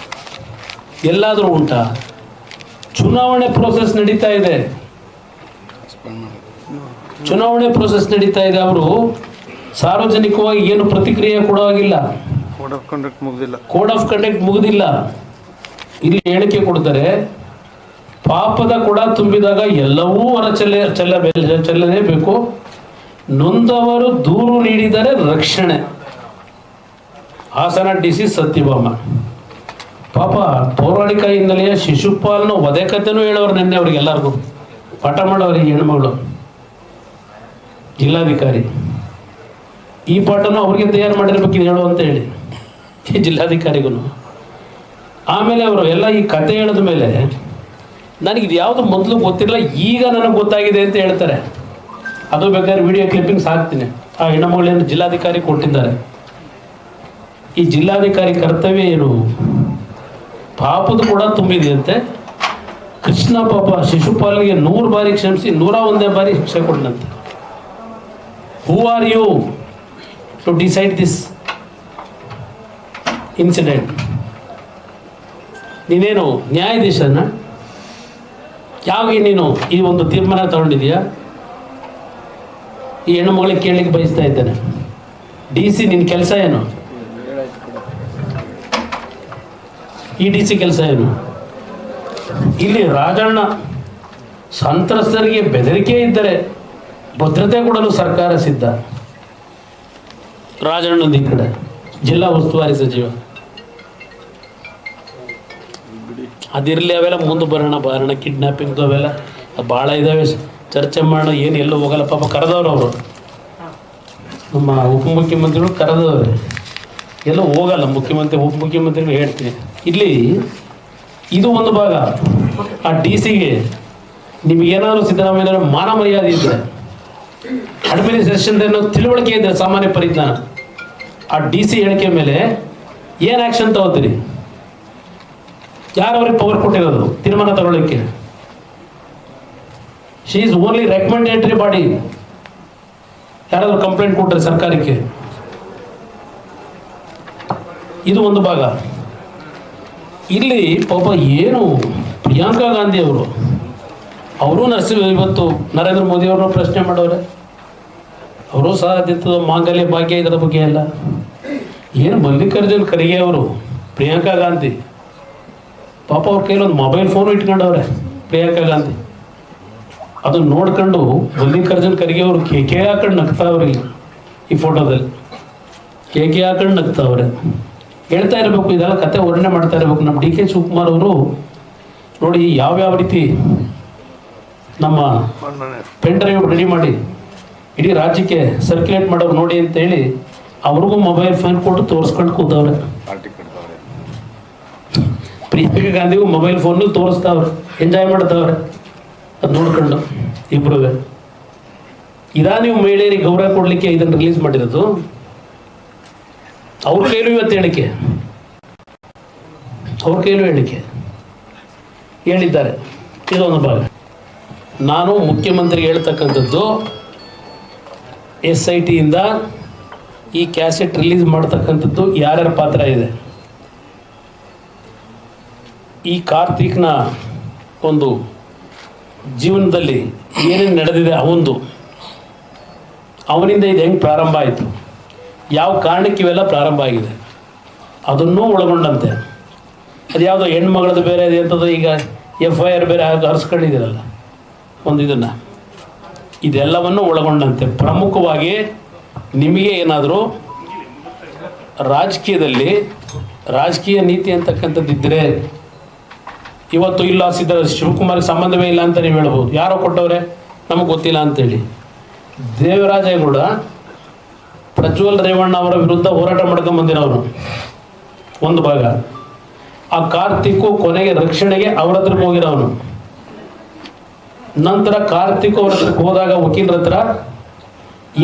ಎಲ್ಲಾದರೂ ಉಂಟಾ? ಚುನಾವಣೆ ಪ್ರೋಸೆಸ್ ನಡೀತಾ ಇದೆ, ಚುನಾವಣೆ ಪ್ರೋಸೆಸ್ ನಡೀತಾ ಇದೆ. ಅವರು ಸಾರ್ವಜನಿಕವಾಗಿ ಏನು ಪ್ರತಿಕ್ರಿಯೆ ಕೊಡುವಾಗಿಲ್ಲ.
ಕೋಡ್ ಆಫ್ ಕಂಡಕ್ಟ್ ಮುಗ್ದಿಲ್ಲ.
ಕೋಡ್ ಆಫ್ ಕಂಡಕ್ಟ್ ಮುಗಿದಿಲ್ಲ. ಇಲ್ಲಿ ಹೇಳಿಕೆ ಕೊಡ್ತಾರೆ, ಪಾಪದ ಕೊಡ ತುಂಬಿದಾಗ ಎಲ್ಲವೂ ಹೊರ ಚೆಲ್ಲಲೇಬೇಕು. ನೊಂದವರು ದೂರು ನೀಡಿದರೆ ರಕ್ಷಣೆ. ಹಾಸನ DC ಸತ್ಯಭಾಮ ಪಾಪ ಪೌರಾಣಿಕ ಹಿನ್ನೆಲೆಯ ಶಿಶುಪಾಲನ ವಧೆ ಕಥೆನೂ ಹೇಳೋರು ನಿನ್ನೆ ಅವ್ರಿಗೆಲ್ಲರಿಗೂ ಪಾಠ ಮಾಡೋರು. ಹೆಣ್ಮಗಳು ಜಿಲ್ಲಾಧಿಕಾರಿ ಈ ಪಾಠನೂ ಅವ್ರಿಗೆ ತಯಾರು ಮಾಡಿರ್ಬೇಕು ಇದು ಹೇಳು ಅಂತ ಹೇಳಿ ಈ ಜಿಲ್ಲಾಧಿಕಾರಿಗೂ. ಆಮೇಲೆ ಅವರು ಎಲ್ಲ ಈ ಕತೆ ಹೇಳಿದ ಮೇಲೆ ನನಗಿದು ಯಾವುದು ಮೊದಲು ಗೊತ್ತಿರಲಿಲ್ಲ, ಈಗ ನನಗೆ ಗೊತ್ತಾಗಿದೆ ಅಂತ ಹೇಳ್ತಾರೆ. ಅದು ಬೇಕಾದ್ರೆ ವಿಡಿಯೋ ಕ್ಲಿಪ್ಪಿಂಗ್ಸ್ ಹಾಕ್ತೀನಿ. ಆ ಹೆಣ್ಣುಮಗಳೇನು ಜಿಲ್ಲಾಧಿಕಾರಿ ಕೊಟ್ಟಿದ್ದಾರೆ. ಈ ಜಿಲ್ಲಾಧಿಕಾರಿ ಕರ್ತವ್ಯ ಏನು? ಪಾಪದ ಕೂಡ ತುಂಬಿದೆಯಂತೆ. ಕೃಷ್ಣ ಪಾಪ ಶಿಶುಪಾಲಿಗೆ 100 ಬಾರಿ ಕ್ಷಮಿಸಿ 101ನೇ ಬಾರಿ ಶಿಕ್ಷೆ ಕೊಟ್ಟನಂತೆ. Who are you to decide this incident? ನೀನೇನು ನ್ಯಾಯಾಧೀಶನ? ಯಾವಾಗ ನೀನು ಈ ಒಂದು ತೀರ್ಮಾನ ತಗೊಂಡಿದೀಯಾ? ಈ ಹೆಣ್ಣು ಮಗಳಿಗೆ ಕೇಳಲಿಕ್ಕೆ ಬಯಸ್ತಾ ಇದ್ದೇನೆ. DC ನಿನ್ನ ಕೆಲಸ ಏನು? ಈ DC ಕೆಲಸ ಏನು? ಇಲ್ಲಿ ರಾಜಣ್ಣ ಸಂತ್ರಸ್ತರಿಗೆ ಬೆದರಿಕೆ ಇದ್ದರೆ ಭದ್ರತೆ ಕೊಡಲು ಸರ್ಕಾರ ಸಿದ್ಧ. ರಾಜಣ್ಣಂದು ಈ ಕಡೆ ಜಿಲ್ಲಾ ಉಸ್ತುವಾರಿ ಸಚಿವ. ಅದಿರಲಿ, ಅವೆಲ್ಲ ಮುಂದೆ ಬರೋಣ. ಕಿಡ್ನಾಪಿಂಗ್ದು ಅವೆಲ್ಲ ಭಾಳ ಇದ್ದಾವೆ, ಚರ್ಚೆ ಮಾಡೋಣ. ಏನು ಎಲ್ಲೂ ಹೋಗಲ್ಲ. ಪಾಪ ಕರೆದವ್ರು ಅವರು, ನಮ್ಮ ಉಪಮುಖ್ಯಮಂತ್ರಿಗಳು ಕರೆದವ್ರೆ. ಎಲ್ಲೂ ಹೋಗಲ್ಲ. ಮುಖ್ಯಮಂತ್ರಿ ಉಪಮುಖ್ಯಮಂತ್ರಿಗಳು ಹೇಳ್ತೀನಿ. ಇಲ್ಲಿ ಇದು ಒಂದು ಭಾಗ. ಆ DCಗೆ ನಿಮಗೇನಾದ್ರು ಸಿದ್ದರಾಮಯ್ಯ ಮಾನ ಮರ್ಯಾದೆ ಇದ್ದರೆ, ಅಡ್ಮಿನಿಸ್ಟ್ರೇಷನ್ ತಿಳುವಳಿಕೆ ಇದ್ದರೆ, ಸಾಮಾನ್ಯ ಪರಿಜ್ಞಾನ, ಆ DC ಹೇಳಿಕೆ ಮೇಲೆ ಏನು ಆ್ಯಕ್ಷನ್ ತಗೋತೀರಿ? ಯಾರು ಅವ್ರಿಗೆ ಪವರ್ ಕೊಟ್ಟಿರೋದು ತೀರ್ಮಾನ ತಗೊಳ್ಳಿಕ್ಕೆ? She is only recommendatory body. ಯಾರಾದರೂ ಕಂಪ್ಲೇಂಟ್ ಕೊಟ್ಟರೆ ಸರ್ಕಾರಕ್ಕೆ. ಇದು ಒಂದು ಭಾಗ. ಇಲ್ಲಿ ಪಾಪ ಏನು ಪ್ರಿಯಾಂಕಾ ಗಾಂಧಿ ಅವರು ಇವತ್ತು ನರೇಂದ್ರ ಮೋದಿ ಅವ್ರನ್ನ ಪ್ರಶ್ನೆ ಮಾಡೋರೆ. ಅವರು ಸಹ ಮಾಂಗಲ್ಯ ಭಾಗ್ಯ ಇದರ ಬಗ್ಗೆ ಎಲ್ಲ ಏನು ಮಲ್ಲಿಕಾರ್ಜುನ್ ಖರ್ಗೆ ಅವರು, ಪ್ರಿಯಾಂಕಾ ಗಾಂಧಿ ಪಾಪ ಅವ್ರ ಕೈಲೊಂದು ಮೊಬೈಲ್ ಫೋನು ಇಟ್ಕೊಂಡವ್ರೆ ಪ್ರಿಯಾಂಕಾ ಗಾಂಧಿ. ಅದನ್ನು ನೋಡ್ಕೊಂಡು ಮಲ್ಲಿಕಾರ್ಜುನ್ ಖರ್ಗೆ ಅವರು ಕೇಕೆ ಹಾಕೊಂಡು ನಗ್ತಾವ್ರಿ. ಈ ಫೋಟೋದಲ್ಲಿ ಕೇಕೆ ಹಾಕೊಂಡು ನಗ್ತಾವ್ರೆ. ಹೇಳ್ತಾ ಇರಬೇಕು, ಇದೆಲ್ಲ ಕತೆ ವರ್ಣನೆ ಮಾಡ್ತಾ ಇರಬೇಕು. ನಮ್ಮ DK ಶಿವಕುಮಾರ್ ಅವರು ನೋಡಿ ಯಾವ್ಯಾವ ರೀತಿ ನಮ್ಮ ಪೆನ್ ಡ್ರೈವ್ ರೆಡಿ ಮಾಡಿ ಇಡೀ ರಾಜ್ಯಕ್ಕೆ ಸರ್ಕ್ಯುಲೇಟ್ ಮಾಡೋರು ನೋಡಿ ಅಂತೇಳಿ ಅವ್ರಿಗೂ ಮೊಬೈಲ್ ಫೋನ್ ಕೊಟ್ಟು ತೋರಿಸ್ಕೊಂಡು ಕೂತವ್ರೆ. ಪ್ರಿಯಾಂಕಾ ಗಾಂಧಿಗೂ ಮೊಬೈಲ್ ಫೋನ್ ತೋರಿಸ್ತಾವ್ರೆ, ಎಂಜಾಯ್ ಮಾಡ್ತಾವ್ರೆ. ಅದು ನೋಡ್ಕೊಂಡು ಇಬ್ರು ನೀವು ಮಹಿಳೆಯರಿಗೆ ಗೌರವ ಕೊಡಲಿಕ್ಕೆ ಇದನ್ನು ರಿಲೀಸ್ ಮಾಡಿರೋದು. ಅವ್ರ ಕೈಲೂ ಇವತ್ತು ಹೇಳಿಕೆ, ಅವ್ರ ಕೈಲೂ ಹೇಳಿಕೆ ಹೇಳಿದ್ದಾರೆ. ಇದೊಂದು ಭಾಗ. ನಾನು ಮುಖ್ಯಮಂತ್ರಿಗೆ ಹೇಳ್ತಕ್ಕಂಥದ್ದು, SITಯಿಂದ ಈ ಕ್ಯಾಸೆಟ್ ರಿಲೀಸ್ ಮಾಡ್ತಕ್ಕಂಥದ್ದು ಯಾರ್ಯಾರ ಪಾತ್ರ ಇದೆ. ಈ ಕಾರ್ತಿಕ್ನ ಒಂದು ಜೀವನದಲ್ಲಿ ಏನೇನು ನಡೆದಿದೆ, ಅವನಿಂದ ಇದು ಹೆಂಗೆ ಪ್ರಾರಂಭ ಆಯಿತು, ಯಾವ ಕಾರಣಕ್ಕೆ ಇವೆಲ್ಲ ಪ್ರಾರಂಭ ಆಗಿದೆ, ಅದನ್ನೂ ಒಳಗೊಂಡಂತೆ. ಅದು ಯಾವುದೋ ಹೆಣ್ಮಗಳದ್ದು ಬೇರೆ ಇದೆ ಅಂತದ್ದು, ಈಗ FIR ಬೇರೆ ಹರಿಸ್ಕೊಂಡಿದ್ದೀರಲ್ಲ ಒಂದು ಇದನ್ನು, ಇದೆಲ್ಲವನ್ನು ಒಳಗೊಂಡಂತೆ ಪ್ರಮುಖವಾಗಿ ನಿಮಗೆ ಏನಾದರೂ ರಾಜಕೀಯ ನೀತಿ ಅಂತಕ್ಕಂಥದ್ದು ಇದ್ದರೆ, ಇವತ್ತು ಇಲ್ಲ ಶಿವಕುಮಾರ್ಗೆ ಸಂಬಂಧವೇ ಇಲ್ಲ ಅಂತ ನೀವು ಹೇಳ್ಬೋದು. ಯಾರೋ ಕೊಟ್ಟವ್ರೆ ನಮಗೆ ಗೊತ್ತಿಲ್ಲ ಅಂತೇಳಿ. ದೇವರಾಜೇಗೌಡ ಪ್ರಜ್ವಲ್ ರೇವಣ್ಣ ಅವರ ವಿರುದ್ಧ ಹೋರಾಟ ಮಾಡ್ಕೊಂಡು ಬಂದಿರೋರು ಒಂದು ಭಾಗ. ಆ ಕಾರ್ತಿಕ್ಕು ಕೊನೆಗೆ ರಕ್ಷಣೆಗೆ ಅವ್ರ ಹತ್ರಕ್ಕೆ ಹೋಗಿರೋನು. ನಂತರ ಕಾರ್ತಿಕ್ ಅವ್ರ ಹತ್ರಕ್ಕೆ ಹೋದಾಗ ವಕೀಲರ ಹತ್ರ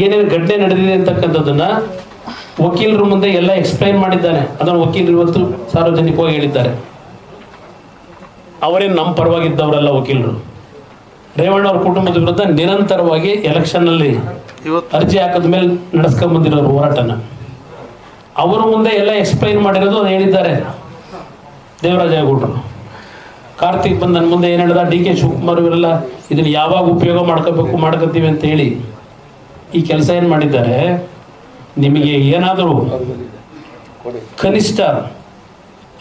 ಏನೇನು ಘಟನೆ ನಡೆದಿದೆ ಅಂತಕ್ಕಂಥದ್ದನ್ನು ವಕೀಲರ ಮುಂದೆ ಎಲ್ಲ ಎಕ್ಸ್ಪ್ಲೈನ್ ಮಾಡಿದ್ದಾನೆ. ಅದನ್ನು ವಕೀಲರು ಇವತ್ತು ಸಾರ್ವಜನಿಕವಾಗಿ ಹೇಳಿದ್ದಾರೆ. ಅವರೇನು ನಮ್ಮ ಪರವಾಗಿದ್ದವರಲ್ಲ ವಕೀಲರು. ರೇವಣ್ಣ ಅವ್ರ ಕುಟುಂಬದ ವಿರುದ್ಧ ನಿರಂತರವಾಗಿ ಎಲೆಕ್ಷನ್ನಲ್ಲಿ ಅರ್ಜಿ ಹಾಕಿದ ಮೇಲೆ ನಡೆಸ್ಕೊಂಡ್ ಬಂದಿರೋರು ಹೋರಾಟನ. ಅವರ ಮುಂದೆ ಎಲ್ಲ ಎಕ್ಸ್ಪ್ಲೈನ್ ಮಾಡಿರೋದು ಅದು ಹೇಳಿದ್ದಾರೆ ದೇವರಾಜೇಗೌಡರು. ಕಾರ್ತಿಕ್ ಬಂದು ನನ್ನ ಮುಂದೆ ಏನು ಹೇಳಿದ, DK ಶಿವಕುಮಾರ್ ಇವರೆಲ್ಲ ಇದನ್ನು ಯಾವಾಗ ಉಪಯೋಗ ಮಾಡ್ಕೋತೀವಿ ಅಂತ ಹೇಳಿ ಈ ಕೆಲಸ ಏನು ಮಾಡಿದ್ದಾರೆ. ನಿಮಗೆ ಏನಾದರೂ ಕನಿಷ್ಠ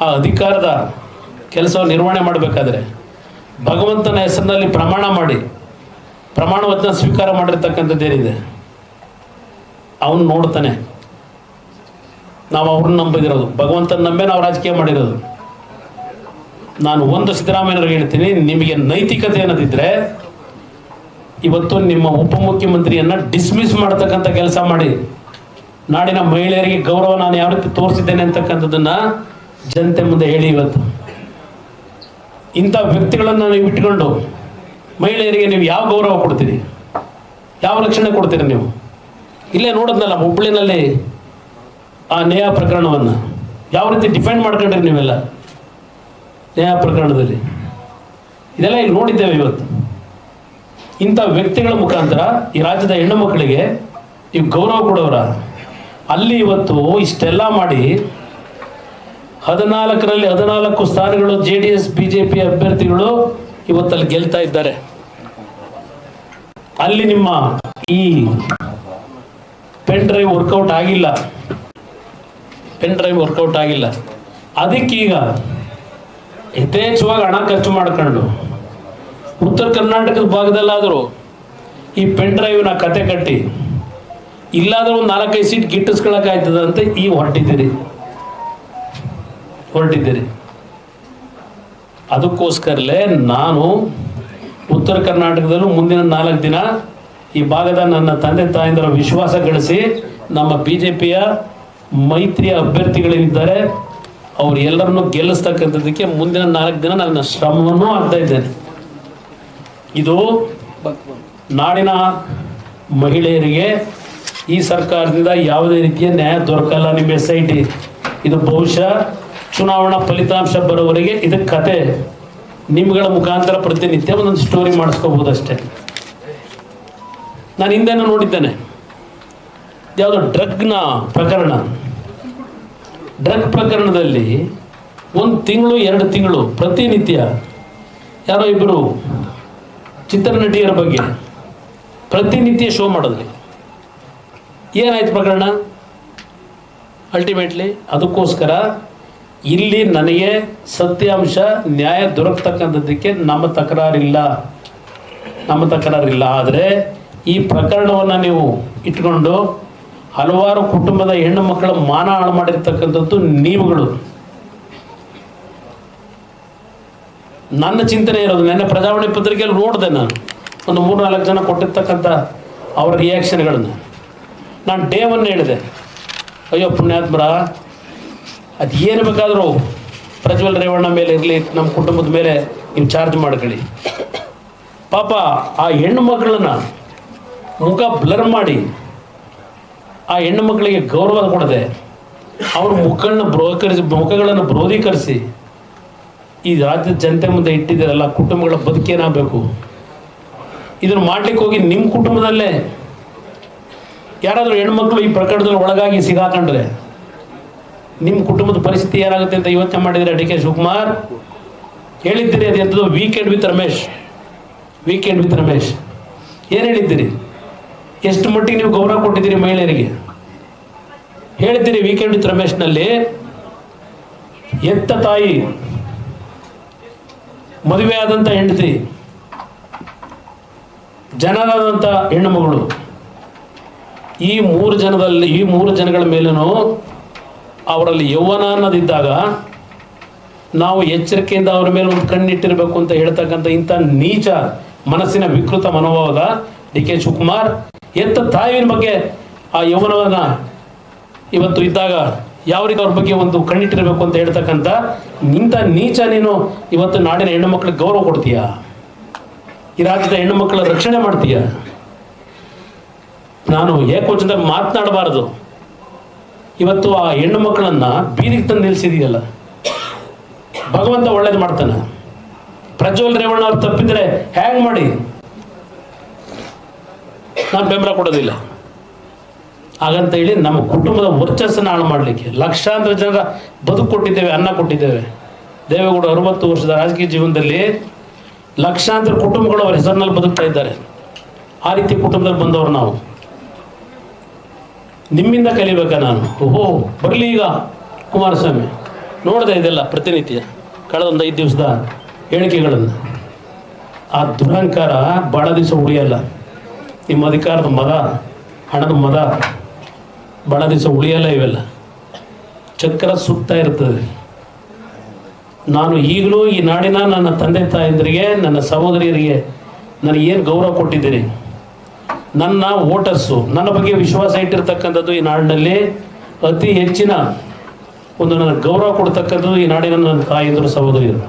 ಆ ಅಧಿಕಾರದ ಕೆಲಸವನ್ನು ನಿರ್ವಹಣೆ ಮಾಡಬೇಕಾದ್ರೆ ಭಗವಂತನ ಹೆಸರಿನಲ್ಲಿ ಪ್ರಮಾಣ ಮಾಡಿ ಪ್ರಮಾಣ ವಚನ ಸ್ವೀಕಾರ ಮಾಡಿರ್ತಕ್ಕಂಥದ್ದೇನಿದೆ ಅವನು ನೋಡ್ತಾನೆ. ನಾವು ಅವ್ರನ್ನ ನಂಬಿದಿರೋದು, ಭಗವಂತನ ನಂಬೆ ನಾವು ರಾಜಕೀಯ ಮಾಡಿರೋದು. ನಾನು ಒಂದು ಸಿದ್ದರಾಮಯ್ಯವ್ರಿಗೆ ಹೇಳ್ತೀನಿ, ನಿಮಗೆ ನೈತಿಕತೆ ಅನ್ನೋದಿದ್ರೆ ಇವತ್ತು ನಿಮ್ಮ ಉಪಮುಖ್ಯಮಂತ್ರಿಯನ್ನ ಡಿಸ್ಮಿಸ್ ಮಾಡ್ತಕ್ಕಂಥ ಕೆಲಸ ಮಾಡಿ. ನಾಡಿನ ಮಹಿಳೆಯರಿಗೆ ಗೌರವ ನಾನು ಯಾವ ರೀತಿ ತೋರಿಸಿದ್ದೇನೆ ಅಂತಕ್ಕಂಥದ್ದನ್ನ ಜನತೆ ಮುಂದೆ ಹೇಳಿ. ಇವತ್ತು ಇಂಥ ವ್ಯಕ್ತಿಗಳನ್ನು ನೀವು ಇಟ್ಕೊಂಡು ಮಹಿಳೆಯರಿಗೆ ನೀವು ಯಾವ ಗೌರವ ಕೊಡ್ತೀರಿ, ಯಾವ ರಕ್ಷಣೆ ಕೊಡ್ತೀರಿ? ನೀವು ಇಲ್ಲೇ ನೋಡಿದ್ನಲ್ಲ ಹುಬ್ಬಳ್ಳಿನಲ್ಲಿ ಆ ನೇಹಾ ಪ್ರಕರಣವನ್ನು ಯಾವ ರೀತಿ ಡಿಫೆಂಡ್ ಮಾಡ್ಕೊಂಡ್ರಿ ನೀವೆಲ್ಲ. ನೇಹಾ ಪ್ರಕರಣದಲ್ಲಿ ಇದೆಲ್ಲ ಇಲ್ಲಿ ನೋಡಿದ್ದೇವೆ. ಇವತ್ತು ಇಂಥ ವ್ಯಕ್ತಿಗಳ ಮುಖಾಂತರ ಈ ರಾಜ್ಯದ ಹೆಣ್ಣು ಮಕ್ಕಳಿಗೆ ನೀವು ಗೌರವ ಕೊಡೋರ ಅಲ್ಲಿ ಇವತ್ತು ಇಷ್ಟೆಲ್ಲ ಮಾಡಿ 14ರಲ್ಲಿ 14 ಸ್ಥಾನಗಳು JDS BJP ಅಭ್ಯರ್ಥಿಗಳು ಇವತ್ತಲ್ಲಿ ಗೆಲ್ತಾ ಇದ್ದಾರೆ. ಅಲ್ಲಿ ನಿಮ್ಮ ಈ ಪೆನ್ ಡ್ರೈವ್ ವರ್ಕೌಟ್ ಆಗಿಲ್ಲ. ಅದಕ್ಕೀಗ ಯಥೇಚ್ಛವಾಗಿ ಹಣ ಖರ್ಚು ಮಾಡ್ಕೊಂಡು ಉತ್ತರ ಕರ್ನಾಟಕದ ಭಾಗದಲ್ಲಾದರೂ ಈ ಪೆನ್ ಡ್ರೈವ್ನ ಕತೆ ಕಟ್ಟಿ ಇಲ್ಲಾದರೂ ಒಂದು 4-5 ಸೀಟ್ ಗಿಟ್ಟಿಸ್ಕೊಳಕ್ಕಾಯ್ತದಂತೆ ಈ ಹೊರಟಿದ್ದೀರಿ. ಅದಕ್ಕೋಸ್ಕರಲೇ ನಾನು ಉತ್ತರ ಕರ್ನಾಟಕದಲ್ಲೂ ಮುಂದಿನ 4 ದಿನ ಈ ಭಾಗದ ನನ್ನ ತಂದೆ ತಾಯಂದಿರ ವಿಶ್ವಾಸ ಗಳಿಸಿ ನಮ್ಮ BJPಯ ಮೈತ್ರಿಯ ಅಭ್ಯರ್ಥಿಗಳೇನಿದ್ದಾರೆ ಅವ್ರು ಎಲ್ಲರನ್ನು ಗೆಲ್ಲಿಸ್ತಕ್ಕಂಥದ್ದಕ್ಕೆ ಮುಂದಿನ 4 ದಿನ ನನ್ನ ಶ್ರಮವನ್ನು ಆಗ್ತಾ ಇದ್ದೇನೆ. ಇದು ನಾಡಿನ ಮಹಿಳೆಯರಿಗೆ ಈ ಸರ್ಕಾರದಿಂದ ಯಾವುದೇ ರೀತಿಯ ನ್ಯಾಯ ದೊರಕಲ್ಲ. ನಿಮ್ಮ SIT ಇದು ಬಹುಶಃ ಚುನಾವಣಾ ಫಲಿತಾಂಶ ಬರೋವರೆಗೆ ಇದಕ್ಕೆ ಕತೆ ನಿಮ್ಗಳ ಮುಖಾಂತರ ಪ್ರತಿನಿತ್ಯ ಒಂದೊಂದು ಸ್ಟೋರಿ ಮಾಡಿಸ್ಕೋಬಹುದಷ್ಟೇ. ನಾನು ಹಿಂದೆನೂ ನೋಡಿದ್ದೇನೆ, ಯಾವುದೋ ಡ್ರಗ್ ಪ್ರಕರಣದಲ್ಲಿ 1 ತಿಂಗಳು 2 ತಿಂಗಳು ಪ್ರತಿನಿತ್ಯ ಯಾರೋ ಇಬ್ಬರು ಚಿತ್ರನಟಿಯರ ಬಗ್ಗೆ ಪ್ರತಿನಿತ್ಯ ಶೋ ಮಾಡಿದ್ರಿ. ಏನಾಯ್ತು ಪ್ರಕರಣ ಅಲ್ಟಿಮೇಟ್ಲಿ? ಅದಕ್ಕೋಸ್ಕರ ಇಲ್ಲಿ ನನಗೆ ಸತ್ಯಾಂಶ ನ್ಯಾಯ ದೊರಕತಕ್ಕಂಥದ್ದಕ್ಕೆ ನಮ್ಮ ತಕರಾರಿಲ್ಲ. ಆದರೆ ಈ ಪ್ರಕರಣವನ್ನು ನೀವು ಇಟ್ಕೊಂಡು ಹಲವಾರು ಕುಟುಂಬದ ಹೆಣ್ಣು ಮಕ್ಕಳ ಮಾನ ಹಾಳು ಮಾಡಿರ್ತಕ್ಕಂಥದ್ದು ನೀವುಗಳು. ನನ್ನ ಚಿಂತನೆ ಇರೋದು, ನೆನ್ನೆ ಪ್ರಜಾವಾಣಿ ಪತ್ರಿಕೆಯಲ್ಲಿ ನೋಡಿದೆ ನಾನು ಒಂದು 3-4 ಜನ ಕೊಟ್ಟಿರ್ತಕ್ಕಂಥ ಅವರ ರಿಯಾಕ್ಷನ್ಗಳನ್ನು. ನಾನು ಡೇ 1 ಹೇಳಿದೆ, ಅಯ್ಯೋ ಪುಣ್ಯಾತ್ಮರ, ಅದು ಏನು ಬೇಕಾದರೂ ಪ್ರಜ್ವಲ್ ರೇವಣ್ಣ ಮೇಲೆ ಇರಲಿ, ನಮ್ಮ ಕುಟುಂಬದ ಮೇಲೆ ನೀವು ಚಾರ್ಜ್ ಮಾಡ್ಕೊಳ್ಳಿ. ಪಾಪ ಆ ಹೆಣ್ಣು ಮಕ್ಕಳನ್ನ ಮುಖ ಬ್ಲರ್ ಮಾಡಿ ಆ ಹೆಣ್ಣು ಮಕ್ಕಳಿಗೆ ಗೌರವ ಕೊಡದೆ ಅವ್ರ ಮುಖಗಳನ್ನು ಬ್ರೋಧೀಕರಿಸಿ ಈ ರಾಜ್ಯದ ಜನತೆ ಮುಂದೆ ಇಟ್ಟಿದ್ದೀರಲ್ಲ, ಕುಟುಂಬಗಳ ಬದುಕೇನಾಗಬೇಕು? ಇದನ್ನು ಮಾಡ್ಲಿಕ್ಕೆ ಹೋಗಿ ನಿಮ್ಮ ಕುಟುಂಬದಲ್ಲೇ ಯಾರಾದರೂ ಹೆಣ್ಮಕ್ಳು ಈ ಪ್ರಕರಣದಲ್ಲಿ ಒಳಗಾಗಿ ಸಿಗಾಕೊಂಡ್ರೆ ನಿಮ್ಮ ಕುಟುಂಬದ ಪರಿಸ್ಥಿತಿ ಏನಾಗುತ್ತೆ ಅಂತ ಯೋಚನೆ ಮಾಡಿದರೆ DK ಶಿವಕುಮಾರ್ ಹೇಳಿದ್ದೀರಿ. ಅದು ಎಂಥದ್ದು ವೀಕೆಂಡ್ ವಿತ್ ರಮೇಶ್ ಏನು ಹೇಳಿದ್ದೀರಿ? ಎಷ್ಟು ಮಟ್ಟಿಗೆ ನೀವು ಗೌರವ ಕೊಟ್ಟಿದ್ದೀರಿ ಮಹಿಳೆಯರಿಗೆ? ಹೇಳಿದ್ದೀರಿ ವೀಕೆಂಡ್ ವಿತ್ ರಮೇಶ್ನಲ್ಲಿ ಎತ್ತ ತಾಯಿ, ಮದುವೆ ಆದಂಥ ಹೆಂಡತಿ, ಜನರಾದಂಥ ಹೆಣ್ಣು ಮಗಳು, ಈ 3 ಜನಗಳ ಮೇಲೂ ಅವರಲ್ಲಿ ಯೌವನ ಅನ್ನೋದಿದ್ದಾಗ ನಾವು ಎಚ್ಚರಿಕೆಯಿಂದ ಅವರ ಮೇಲೆ ಒಂದು ಕಣ್ಣಿಟ್ಟಿರಬೇಕು ಅಂತ ಹೇಳ್ತಕ್ಕಂಥ ಇಂಥ ನೀಚ ಮನಸ್ಸಿನ ವಿಕೃತ ಮನೋಭಾವದ DK ಶಿವಕುಮಾರ್ ಎತ್ತ ತಾಯಿನ ಬಗ್ಗೆ ಆ ಯೌವನವನ್ನ ಇವತ್ತು ಇದ್ದಾಗ ಯಾವ ರೀತಿ ಅವ್ರ ಬಗ್ಗೆ ಒಂದು ಕಣ್ಣಿಟ್ಟಿರಬೇಕು ಅಂತ ಹೇಳ್ತಕ್ಕಂಥ ಇಂಥ ನೀಚ ನೀನು ಇವತ್ತು ನಾಡಿನ ಹೆಣ್ಣು ಮಕ್ಕಳಿಗೆ ಗೌರವ ಕೊಡ್ತೀಯ? ಈ ರಾಜ್ಯದ ಹೆಣ್ಣು ಮಕ್ಕಳ ರಕ್ಷಣೆ ಮಾಡ್ತೀಯ? ನಾನು ಏಕವಚನದಾಗ ಮಾತನಾಡಬಾರದು. ಇವತ್ತು ಆ ಹೆಣ್ಣು ಮಕ್ಕಳನ್ನ ಬೀದಿಗೆ ತಂದು ನಿಲ್ಲಿಸಿದೆಯಲ್ಲ, ಭಗವಂತ ಒಳ್ಳೇದು ಮಾಡ್ತಾನೆ. ಪ್ರಜ್ವಲ್ ರೇವಣ್ಣ ಅವ್ರು ತಪ್ಪಿದ್ರೆ ಹ್ಯಾಂಗ್ ಮಾಡಿ, ನಾನು ಬೆಂಬಲ ಕೊಡೋದಿಲ್ಲ. ಹಾಗಂತ ಹೇಳಿ ನಮ್ಮ ಕುಟುಂಬದ ವರ್ಚಸ್ಸನ್ನು ಹಾಳು ಮಾಡಲಿಕ್ಕೆ ಲಕ್ಷಾಂತರ ಜನರ ಬದುಕು ಕೊಟ್ಟಿದ್ದೇವೆ, ಅನ್ನ ಕೊಟ್ಟಿದ್ದೇವೆ. ದೇವೇಗೌಡ 60 ವರ್ಷದ ರಾಜಕೀಯ ಜೀವನದಲ್ಲಿ ಲಕ್ಷಾಂತರ ಕುಟುಂಬಗಳು ಅವರ ಹೆಸರಿನಲ್ಲಿ ಬದುಕ್ತಾ ಇದ್ದಾರೆ. ಆ ರೀತಿ ಕುಟುಂಬದಲ್ಲಿ ಬಂದವರು ನಾವು. ನಿಮ್ಮಿಂದ ಕಲಿಬೇಕಾ ನಾನು? ಓಹೋ, ಬರಲಿ ಈಗ ಕುಮಾರಸ್ವಾಮಿ. ನೋಡಿದೆ ಇದೆಲ್ಲ ಪ್ರತಿನಿತ್ಯ ಕಳೆದ ಒಂದು 5 ದಿವಸದ ಹೇಳಿಕೆಗಳನ್ನು. ಆ ದುರಹಂಕಾರ ಭಾಳ ದಿವಸ ಉಳಿಯಲ್ಲ. ನಿಮ್ಮ ಅಧಿಕಾರದ ಮದ, ಹಣದ ಮದ ಭಾಳ ದಿವಸ ಉಳಿಯಲ್ಲ. ಇವೆಲ್ಲ ಚಕ್ರ ಸುತ್ತಾ ಇರ್ತದೆ. ನಾನು ಈಗಲೂ ಈ ನಾಡಿನ ನನ್ನ ತಂದೆ ತಾಯಂದರಿಗೆ, ನನ್ನ ಸಹೋದರಿಯರಿಗೆ ನನಗೆ ಏನು ಗೌರವ ಕೊಟ್ಟಿದ್ದೀರಿ, ನನ್ನ ವೋಟರ್ಸು ನನ್ನ ಬಗ್ಗೆ ವಿಶ್ವಾಸ ಇಟ್ಟಿರ್ತಕ್ಕಂಥದ್ದು, ಈ ನಾಡಿನಲ್ಲಿ ಅತಿ ಹೆಚ್ಚಿನ ಒಂದು ನನ್ನ ಗೌರವ ಕೊಡ್ತಕ್ಕಂಥದ್ದು ಈ ನಾಡಿನ ನನ್ನ ತಾಯಂದರು, ಸಹೋದರಿಯರು.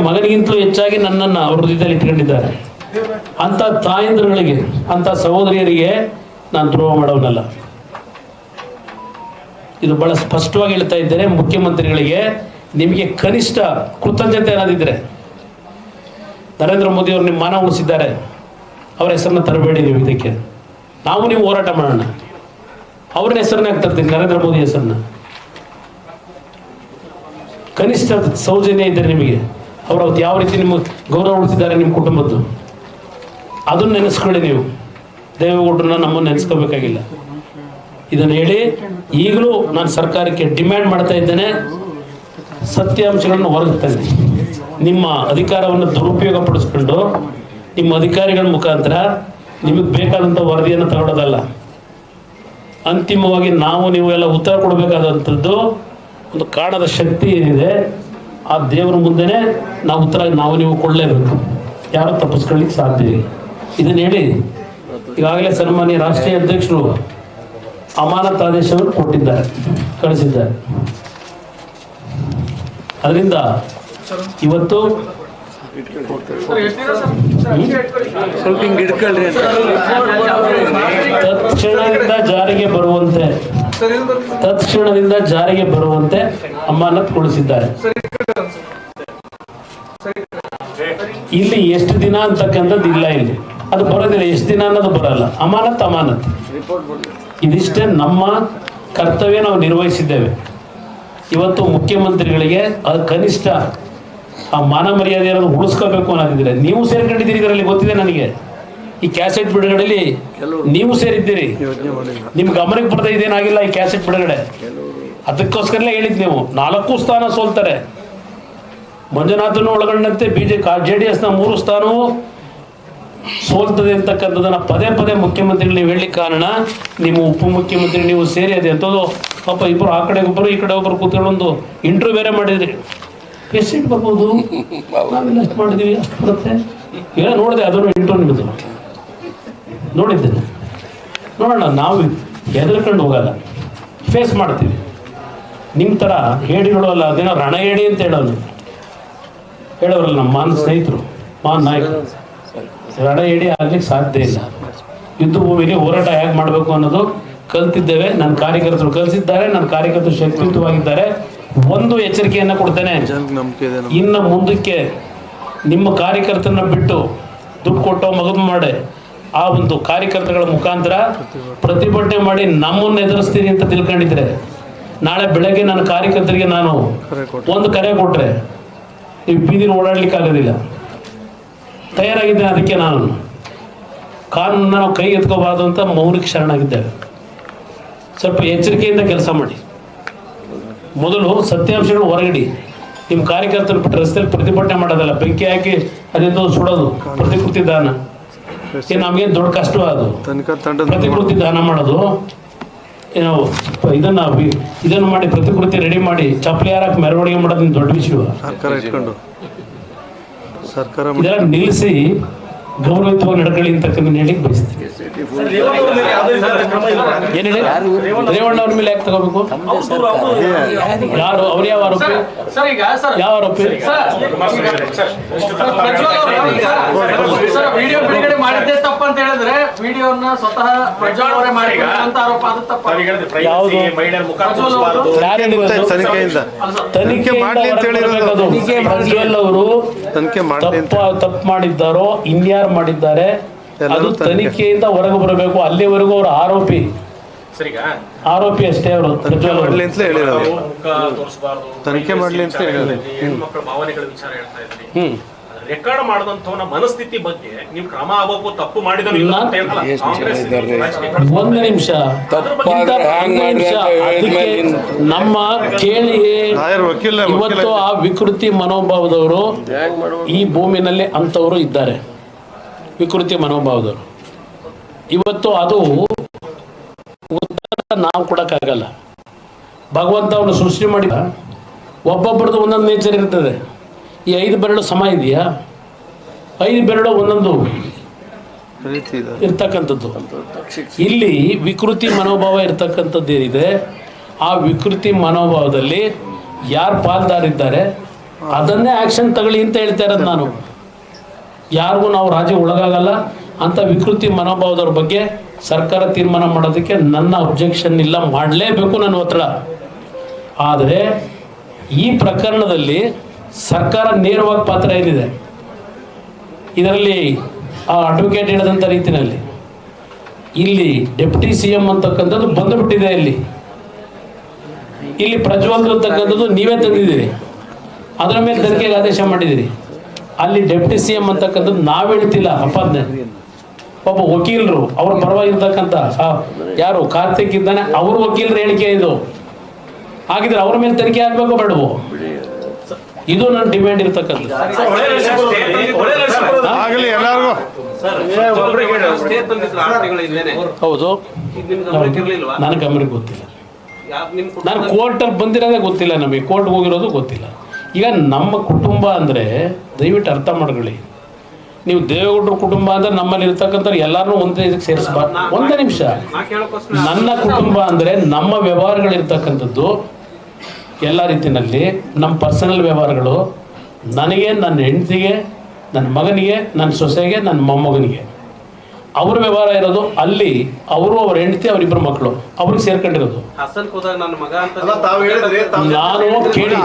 ಮಗನಿಗಿಂತಲೂ ಹೆಚ್ಚಾಗಿ ನನ್ನನ್ನು ಅವ್ರ ಹೃದಯದಲ್ಲಿ ಇಟ್ಕೊಂಡಿದ್ದಾರೆ. ಅಂಥ ತಾಯಂದಿರುಗಳಿಗೆ, ಅಂಥ ಸಹೋದರಿಯರಿಗೆ ನಾನು ದ್ರೋಹ ಮಾಡೋನಲ್ಲ. ಇದು ಬಹಳ ಸ್ಪಷ್ಟವಾಗಿ ಹೇಳ್ತಾ ಇದ್ದೇನೆ. ಮುಖ್ಯಮಂತ್ರಿಗಳಿಗೆ ನಿಮಗೆ ಕನಿಷ್ಠ ಕೃತಜ್ಞತೆ ಏನಾದಿದ್ರೆ, ನರೇಂದ್ರ ಮೋದಿ ಅವರು ನಿಮ್ಮ ಮಾನ ಉಳಿಸಿದ್ದಾರೆ, ಅವರ ಹೆಸರನ್ನ ತರಬೇಡಿ ನೀವು. ಇದಕ್ಕೆ ನಾವು ನೀವು ಹೋರಾಟ ಮಾಡೋಣ. ಅವ್ರನ್ನ ಹೆಸರನ್ನ ತರ್ತೀನಿ, ನರೇಂದ್ರ ಮೋದಿ ಹೆಸರನ್ನ. ಕನಿಷ್ಠ ಸೌಜನ್ಯ ಇದ್ದರೆ ನಿಮಗೆ, ಅವರು ಅವತ್ತು ಯಾವ ರೀತಿ ನಿಮ್ಮ ಗೌರವ ಉಳಿಸಿದ್ದಾರೆ ನಿಮ್ಮ ಕುಟುಂಬದ್ದು, ಅದನ್ನು ನೆನೆಸ್ಕೊಳ್ಳಿ ನೀವು. ದೇವೇಗೌಡರನ್ನ ನಮ್ಮನ್ನು ನೆನೆಸ್ಕೋಬೇಕಾಗಿಲ್ಲ. ಇದನ್ನು ಹೇಳಿ ಈಗಲೂ ನಾನು ಸರ್ಕಾರಕ್ಕೆ ಡಿಮ್ಯಾಂಡ್ ಮಾಡ್ತಾ ಇದ್ದೇನೆ, ಸತ್ಯಾಂಶಗಳನ್ನು ಹೊರಗೆ ತಂದಿ. ನಿಮ್ಮ ಅಧಿಕಾರವನ್ನು ದುರುಪಯೋಗ ಪಡಿಸ್ಕೊಂಡು ನಿಮ್ಮ ಅಧಿಕಾರಿಗಳ ಮುಖಾಂತರ ನಿಮಗೆ ಬೇಕಾದಂಥ ವರದಿಯನ್ನು ತಗೊಳ್ಳೋದಲ್ಲ. ಅಂತಿಮವಾಗಿ ನಾವು ನೀವು ಎಲ್ಲ ಉತ್ತರ ಕೊಡಬೇಕಾದಂಥದ್ದು ಒಂದು ಕಾಣದ ಶಕ್ತಿ ಏನಿದೆ, ಆ ದೇವರ ಮುಂದೆನೇ ನಾವು ಉತ್ತರ ನಾವು ನೀವು ಕೊಡಲೇಬೇಕು. ಯಾರು ತಪ್ಪಿಸ್ಕೊಳ್ಳಿಕ್ಕೆ ಸಾಧ್ಯ ಇಲ್ಲ. ಇದನ್ನು ಹೇಳಿ ಈಗಾಗಲೇ ಸನ್ಮಾನ್ಯ ರಾಷ್ಟ್ರೀಯ ಅಧ್ಯಕ್ಷರು ಅಮಾನತ್ ಆದೇಶವನ್ನು ಕೊಟ್ಟಿದ್ದಾರೆ, ಕಳಿಸಿದ್ದಾರೆ. ಅದರಿಂದ ಇವತ್ತು ತತ್ಕ್ಷಣದಿಂದ ಜಾರಿಗೆ ಬರುವಂತೆ ಅಮಾನತುಗೊಳಿಸಿದ್ದಾರೆ. ಇಲ್ಲಿ ಎಷ್ಟು ದಿನ ಅಂತಕ್ಕಂಥದ್ದು ಇಲ್ಲ. ಇಲ್ಲಿ ಅದು ಬರೋದಿಲ್ಲ, ಎಷ್ಟು ದಿನ ಅನ್ನೋದು ಬರಲ್ಲ. ಅಮಾನತ್ ಇದಿಷ್ಟೇ ನಮ್ಮ ಕರ್ತವ್ಯ, ನಾವು ನಿರ್ವಹಿಸಿದ್ದೇವೆ. ಇವತ್ತು ಮುಖ್ಯಮಂತ್ರಿಗಳಿಗೆ ಅದು ಕನಿಷ್ಠ ಆ ಮಾನ ಮರ್ಯಾದೆಯನ್ನು ಉಳಿಸ್ಕೋಬೇಕು ಅನ್ನೋದಿದ್ರೆ ನೀವು ಸೇರ್ಕೊಂಡಿದ್ದೀರಿ. ಇದರಲ್ಲಿ ಗೊತ್ತಿದೆ ನನಗೆ. ಈ ಕ್ಯಾಸೆಟ್ ಬಿಡುಗಡೆಯಲ್ಲಿ ನೀವು ಸೇರಿದ್ದೀರಿ. ನಿಮ್ ಗಮನಕ್ಕೆ ಬರ್ತಾ ಇದೇನಾಗಿಲ್ಲ ಈ ಕ್ಯಾಸೆಟ್ ಬಿಡುಗಡೆ. ಅದಕ್ಕೋಸ್ಕರಲೇ ಹೇಳಿದ್ ನೀವು 4 ಸ್ಥಾನ ಸೋಲ್ತಾರೆ. ಮಂಜುನಾಥನು ಒಳಗೊಂಡಂತೆ JDS 3 ಸ್ಥಾನವೂ ಸೋಲ್ತದೆ ಅಂತಕ್ಕಂಥದ್ದನ್ನ ಪದೇ ಪದೇ ಮುಖ್ಯಮಂತ್ರಿಗಳು ನೀವು ಹೇಳಲಿಕ್ಕೆ ಕಾರಣ, ನಿಮ್ಮ ಉಪಮುಖ್ಯಮಂತ್ರಿ ನೀವು ಸೇರಿ ಅದೇ ಅಂಥದ್ದು ಪಾಪ ಇಬ್ಬರು, ಆ ಕಡೆ ಒಬ್ಬರು ಈ ಕಡೆ ಒಬ್ಬರು ಕೂತ್ಕೊಂಡು ಇಂಟರ್ವ್ಯೂ ಬೇರೆ ಮಾಡಿದ್ರಿ. ಎಷ್ಟು ಸೀಟ್ ಬರ್ಬೋದು, ನಾವೆಲ್ಲ ಅಷ್ಟು ಮಾಡಿದ್ದೀವಿ, ಅಷ್ಟು ಬರುತ್ತೆ ಎಲ್ಲ ನೋಡಿದೆ. ಅದನ್ನು ಇಂಟರ್ವ್ಯೂ ನಿಮ್ಮದು ನೋಡಿದ್ದೇನೆ. ನೋಡೋಣ, ನಾವು ಹೆದರ್ಕೊಂಡು ಹೋಗಲ್ಲ, ಫೇಸ್ ಮಾಡ್ತೀವಿ. ನಿಮ್ಮ ಥರ ಹೇಡಿಗಳು ಅಲ್ಲ, ಅದೇನೋ ರಣ ಹೇಡಿ ಅಂತ ಹೇಳೋರಲ್ಲ ನಮ್ಮ ಮಾನ ಸ್ನೇಹಿತರು, ಮಾನ್ ನಾಯಕರು. ರಣ ಹೇಡಿ ಆಗ್ಲಿಕ್ಕೆ ಸಾಧ್ಯ ಇಲ್ಲ. ಯುದ್ಧ ಭೂಮಿಗೆ ಹೋರಾಟ ಹೇಗೆ ಮಾಡಬೇಕು ಅನ್ನೋದು ಕಲ್ತಿದ್ದೇವೆ. ನನ್ನ ಕಾರ್ಯಕರ್ತರು ಕಲಿಸಿದ್ದಾರೆ, ನನ್ನ ಕಾರ್ಯಕರ್ತರು ಶಕ್ತಿಯುತವಾಗಿದ್ದಾರೆ. ಒಂದು ಎಚ್ಚರಿಕೆಯನ್ನು ಕೊಡ್ತೇನೆ, ಇನ್ನು ಮುಂದಕ್ಕೆ ನಿಮ್ಮ ಕಾರ್ಯಕರ್ತರನ್ನ ಬಿಟ್ಟು ದುಡ್ಡು ಕೊಟ್ಟೋ ಮಗದು ಮಾಡಿ ಆ ಒಂದು ಕಾರ್ಯಕರ್ತಗಳ ಮುಖಾಂತರ ಪ್ರತಿಭಟನೆ ಮಾಡಿ ನಮ್ಮನ್ನು ಎದುರಿಸ್ತೀನಿ ಅಂತ ತಿಳ್ಕೊಂಡಿದ್ರೆ, ನಾಳೆ ಬೆಳಗ್ಗೆ ನನ್ನ ಕಾರ್ಯಕರ್ತರಿಗೆ ನಾನು ಒಂದು ಕರೆ ಕೊಟ್ಟರೆ ನೀವು ಬೀದಿನ ಓಡಾಡ್ಲಿಕ್ಕೆ ಆಗೋದಿಲ್ಲ. ತಯಾರಾಗಿದ್ದೇನೆ. ಅದಕ್ಕೆ ನಾನು ಕಾನೂನನ್ನ ನಾವು ಕೈಗೆ ಎತ್ಕೋಬಾರ್ದು ಅಂತ ಮೌನಕ್ಕೆ ಶರಣಾಗಿದ್ದೇವೆ. ಸ್ವಲ್ಪ ಎಚ್ಚರಿಕೆಯಿಂದ ಕೆಲಸ ಮಾಡಿ. ಮೊದಲು ಸತ್ಯಾಂಶಗಳು ಹೊರಗಡಿ. ನಿಮ್ಮ ಕಾರ್ಯಕರ್ತರು ಬಿಟ್ಟು ರಸ್ತೆಯಲ್ಲಿ ಪ್ರತಿಭಟನೆ ಮಾಡೋದಲ್ಲ, ಬೆಂಕಿ ಹಾಕಿ ಅದೆಂದು ಸುಡೋದು, ಪ್ರತಿಕೃತಿ ದಾನ. ಏನು ನಮಗೇನು ದೊಡ್ಡ ಕಷ್ಟ ಅದು ಪ್ರತಿಕೃತಿ ದಾನ ಮಾಡೋದು. ಏನೋ ಇದನ್ನು ಮಾಡಿ ಪ್ರತಿಕೃತಿ ರೆಡಿ ಮಾಡಿ ಚಪ್ಪಲಿ ಹಾರಕ್ಕೆ ಮೆರವಣಿಗೆ ಮಾಡೋದು ದೊಡ್ಡ ವಿಷಯ. ಇದೆಲ್ಲ ನಿಲ್ಲಿಸಿ ಗೌರವಯುತವಾಗಿ ನಡ್ಕೊಳ್ಳಿ ಅಂತಕ್ಕಂಥ ಹೇಳಿಕ್ಕೆ ಬಯಸ್ತೀನಿ. ಏನ್ ಹೇಳಿ ರೇವಣ್ಣ ಅವ್ರ ಮೇಲೆ ಯಾಕೆ ತಗೋಬೇಕು? ಯಾರು ಅವ್ರು? ಯಾವ ಆರೋಪಿ? ಯಾವ ಆರೋಪಿ?
ವಿಡಿಯೋ ಬಿಡುಗಡೆ ಮಾಡಿದ್ದೆ ತಪ್ಪ ಅಂತ ಹೇಳಿದ್ರೆ ವಿಡಿಯೋನ ಸ್ವತಃ ಪ್ರಜ್ವಲ್ ಅವರೇ ಮಾಡಿದಂತ ಆರೋಪ ಅದು ತಪ್ಪ.
ಯಾವುದು? ತನಿಖೆ ಮಾಡ್ಲಿ ಅಂತ ಹೇಳಿರೋದು. ಪ್ರಜ್ವಲ್ ಅವರು ತಪ್ಪು ಮಾಡಿದ್ದಾರೋ ಇನ್ಯಾರು ಮಾಡಿದ್ದಾರೆ ಅದು ತನಿಖೆಯಿಂದ ಹೊರಗೆ ಬರಬೇಕು. ಅಲ್ಲಿವರೆಗೂ ಅವರು ಆರೋಪಿ ಅಷ್ಟೇ. ಅವರು
ಮಾಡ್ಲಿ ಅಂತ ಹೇಳಿರೋದು, ತನಿಖೆ ಮಾಡ್ಲಿ ಅಂತ ಹೇಳಿರೋದು.
ಹೆಣ್ಮಕ್ಳ ಭಾವನೆಗಳ ವಿಚಾರ ಹೇಳ್ತಾ ಇದ್ರಿ. ರೆಕಾರ್ಡ್ ಮಾಡಿದಂತವನ ಮನಸ್ಥಿತಿ ಬಗ್ಗೆ ನೀವು ಕ್ರಮ ಆಗಬೇಕು. ತಪ್ಪು ಮಾಡಿದ್ರು
ಒಂದು ನಿಮಿಷ ಅದಕ್ಕೆ ನಮ್ಮ ಕೇಳಿ ಇವತ್ತು ಆ ವಿಕೃತಿ ಮನೋಭಾವದವರು ಈ ಭೂಮಿನಲ್ಲಿ ಅಂತವರು ಇದ್ದಾರೆ. ವಿಕೃತಿ ಮನೋಭಾವದವರು ಇವತ್ತು ಅದು ಉತ್ತರ ನಾವು ಕೊಡಕ್ಕಾಗಲ್ಲ. ಭಗವಂತ ಅವನು ಸೃಷ್ಟಿ ಮಾಡಿ ಒಬ್ಬೊಬ್ಬರದ್ದು ಒಂದೊಂದು ನೇಚರ್ ಇರ್ತದೆ. ಈ 5 ಬೆರಳು ಸಮ ಇದೆಯಾ? 5 ಬೆರಳು ಒಂದೊಂದು ಇರ್ತಕ್ಕಂಥದ್ದು. ಇಲ್ಲಿ ವಿಕೃತಿ ಮನೋಭಾವ ಇರ್ತಕ್ಕಂಥದ್ದು ಏನಿದೆ ಆ ವಿಕೃತಿ ಮನೋಭಾವದಲ್ಲಿ ಯಾರು ಪಾಲ್ದಾರಿದ್ದಾರೆ ಅದನ್ನೇ ಆಕ್ಷನ್ ತಗೊಳ್ಳಿ ಅಂತ ಹೇಳ್ತಾ ಇರೋದು ನಾನು. ಯಾರಿಗೂ ನಾವು ರಾಜ್ಯ ಒಳಗಾಗಲ್ಲ ಅಂತ ವಿಕೃತಿ ಮನೋಭಾವದವ್ರ ಬಗ್ಗೆ ಸರ್ಕಾರ ತೀರ್ಮಾನ ಮಾಡೋದಕ್ಕೆ ನನ್ನ ಅಬ್ಜೆಕ್ಷನ್ ಇಲ್ಲ, ಮಾಡಲೇಬೇಕು ನನ್ನ ಒತ್ತಡ. ಆದರೆ ಈ ಪ್ರಕರಣದಲ್ಲಿ ಸರ್ಕಾರ ನೇರವಾಗಿ ಪಾತ್ರ ಏನಿದೆ ಇದರಲ್ಲಿ ಆ ಅಡ್ವೊಕೇಟ್ ಹೇಳಿದಂಥ ರೀತಿಯಲ್ಲಿ ಇಲ್ಲಿ ಡೆಪ್ಟಿ CM ಅಂತಕ್ಕಂಥದ್ದು ಬಂದುಬಿಟ್ಟಿದೆ. ಇಲ್ಲಿ ಪ್ರಜ್ವಲ್ ಅಂತಕ್ಕಂಥದ್ದು ನೀವೇ ತಂದಿದ್ದೀರಿ, ಅದರ ಮೇಲೆ ತನಿಖೆಗೆ ಆದೇಶ ಮಾಡಿದ್ದೀರಿ. ಅಲ್ಲಿ ಡೆಪ್ಟಿ CM ಅಂತಕ್ಕಂಥದ್ದು ನಾವು ಹೇಳ್ತಿಲ್ಲ, ಅಪಾದನೆ ಒಬ್ಬ ವಕೀಲರು ಅವ್ರ ಪರವಾಗಿರ್ತಕ್ಕಂಥ ಯಾರು ಕಾರ್ತಿಕ್ ಇದ್ದಾನೆ ಅವ್ರ ವಕೀಲರ ಹೇಳಿಕೆ ಇದು. ಹಾಗಿದ್ರೆ ಅವ್ರ ಮೇಲೆ ತನಿಖೆ ಆಗ್ಬೇಕು ಬೇಡವೋ? ಇದು ನನ್ನ ಡಿಮ್ಯಾಂಡ್ ಇರ್ತಕ್ಕಂಥದ್ದು. ಹೌದು, ನನ್ನ ಗಮನಕ್ಕೆ ಗೊತ್ತಿಲ್ಲ. ನಾನು ಕೋರ್ಟಲ್ಲಿ ಬಂದಿರೋದೇ ಗೊತ್ತಿಲ್ಲ, ನಮಗೆ ಕೋರ್ಟ್ಗೆ ಹೋಗಿರೋದು ಗೊತ್ತಿಲ್ಲ. ಈಗ ನಮ್ಮ ಕುಟುಂಬ ಅಂದರೆ ದಯವಿಟ್ಟು ಅರ್ಥ ಮಾಡ್ಕೊಳ್ಳಿ. ನೀವು ದೇವೇಗೌಡರ ಕುಟುಂಬ ಅಂದರೆ ನಮ್ಮಲ್ಲಿ ಇರ್ತಕ್ಕಂಥ ಎಲ್ಲರನ್ನೂ ಒಂದೇ ಇದಕ್ಕೆ ಸೇರಿಸಬಾರ್ದು. ಒಂದೇ ನಿಮಿಷ. ನನ್ನ ಕುಟುಂಬ ಅಂದರೆ ನಮ್ಮ ವ್ಯವಹಾರಗಳಿರ್ತಕ್ಕಂಥದ್ದು ಎಲ್ಲ ರೀತಿಯಲ್ಲಿ ನಮ್ಮ ಪರ್ಸನಲ್ ವ್ಯವಹಾರಗಳು ನನಗೆ, ನನ್ನ ಹೆಂಡತಿಗೆ, ನನ್ನ ಮಗನಿಗೆ, ನನ್ನ ಸೊಸೆಗೆ, ನನ್ನ ಮೊಮ್ಮಗನಿಗೆ ಅವ್ರ ವ್ಯವಹಾರ ಇರೋದು. ಅಲ್ಲಿ ಅವರು, ಅವ್ರ ಹೆಂಡತಿ, ಅವರಿಬ್ಬರು ಮಕ್ಕಳು ಅವ್ರಿಗೆ ಸೇರ್ಕೊಂಡಿರೋದು. ನಾನು ಕೇಳಿ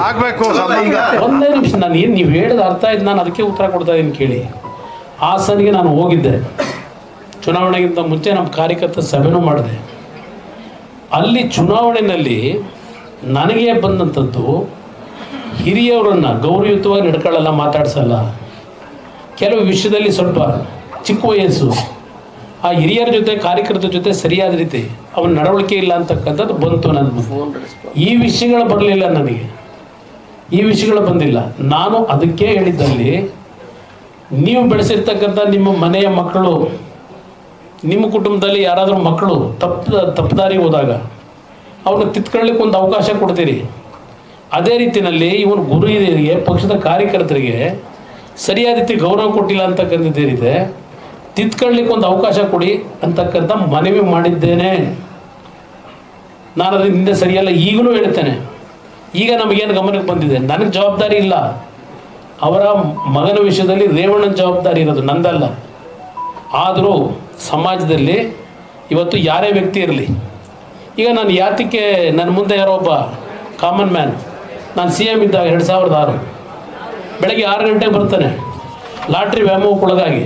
ಒಂದೇ ನಿಮಿಷ, ನಾನು ಏನು ನೀವು ಹೇಳಿದ ಅರ್ಥ ಆಯ್ತು, ನಾನು ಅದಕ್ಕೆ ಉತ್ತರ ಕೊಡ್ತಾ ಇದ್ದೀನಿ ಕೇಳಿ. ಹಾಸನಿಗೆ ನಾನು ಹೋಗಿದ್ದೆ, ಚುನಾವಣೆಗಿಂತ ಮುಂಚೆ ನಮ್ಮ ಕಾರ್ಯಕರ್ತ ಸಭೆನೂ ಮಾಡಿದೆ. ಅಲ್ಲಿ ಚುನಾವಣೆಯಲ್ಲಿ ನನಗೆ ಬಂದಂಥದ್ದು ಹಿರಿಯವರನ್ನು ಗೌರವಯುತವಾಗಿ ನಡ್ಕೊಳ್ಳಲ್ಲ, ಮಾತಾಡ್ಸಲ್ಲ. ಕೆಲವು ವಿಷಯದಲ್ಲಿ ಸ್ವಲ್ಪ ಚಿಕ್ಕ ವಯಸ್ಸು, ಆ ಹಿರಿಯರ ಜೊತೆ ಕಾರ್ಯಕರ್ತರ ಜೊತೆ ಸರಿಯಾದ ರೀತಿ ಅವನ ನಡವಳಿಕೆ ಇಲ್ಲ ಅಂತಕ್ಕಂಥದ್ದು ಬಂತು. ನನ್ನ ಈ ವಿಷಯಗಳು ಬರಲಿಲ್ಲ, ನನಗೆ ಈ ವಿಷಯಗಳು ಬಂದಿಲ್ಲ. ನಾನು ಅದಕ್ಕೆ ಹೇಳಿದ್ದಲ್ಲಿ ನೀವು ಬೆಳೆಸಿರ್ತಕ್ಕಂಥ ನಿಮ್ಮ ಮನೆಯ ಮಕ್ಕಳು, ನಿಮ್ಮ ಕುಟುಂಬದಲ್ಲಿ ಯಾರಾದರೂ ಮಕ್ಕಳು ತಪ್ಪುದಾರಿಗೆ ಹೋದಾಗ ಅವ್ರನ್ನ ತಿತ್ಕೊಳ್ಳಿಕ್ಕೆ ಒಂದು ಅವಕಾಶ ಕೊಡ್ತೀರಿ. ಅದೇ ರೀತಿಯಲ್ಲಿ ಇವನು ಗುರು ಹಿರಿಯರಿಗೆ, ಪಕ್ಷದ ಕಾರ್ಯಕರ್ತರಿಗೆ ಸರಿಯಾದ ರೀತಿ ಗೌರವ ಕೊಟ್ಟಿಲ್ಲ ಅಂತಕ್ಕಂಥದ್ದೇನಿದೆ, ತಿತ್ಕೊಳ್ಳಿಕ್ಕೆ ಒಂದು ಅವಕಾಶ ಕೊಡಿ ಅಂತಕ್ಕಂಥ ಮನವಿ ಮಾಡಿದ್ದೇನೆ. ನಾನು ಅದರ ಹಿಂದೆ ಸರಿಯಲ್ಲ, ಈಗಲೂ ಹೇಳ್ತೇನೆ. ಈಗ ನಮಗೇನು ಗಮನಕ್ಕೆ ಬಂದಿದೆ, ನನಗೆ ಜವಾಬ್ದಾರಿ ಇಲ್ಲ. ಅವರ ಮಗನ ವಿಷಯದಲ್ಲಿ ರೇವಣ್ಣನ ಜವಾಬ್ದಾರಿ ಇರೋದು, ನಂದಲ್ಲ. ಆದರೂ ಸಮಾಜದಲ್ಲಿ ಇವತ್ತು ಯಾರೇ ವ್ಯಕ್ತಿ ಇರಲಿ, ಈಗ ನಾನು ಯಾತಕ್ಕೆ ನನ್ನ ಮುಂದೆ ಯಾರೋ ಒಬ್ಬ ಕಾಮನ್ ಮ್ಯಾನ್, ನಾನು CM ಇದ್ದಾಗ 2006 ಬೆಳಗ್ಗೆ 6 ಗಂಟೆಗೆ ಬರ್ತಾನೆ, ಲಾಟ್ರಿ ವ್ಯಾಮೋಹಕ್ಕೊಳಗಾಗಿ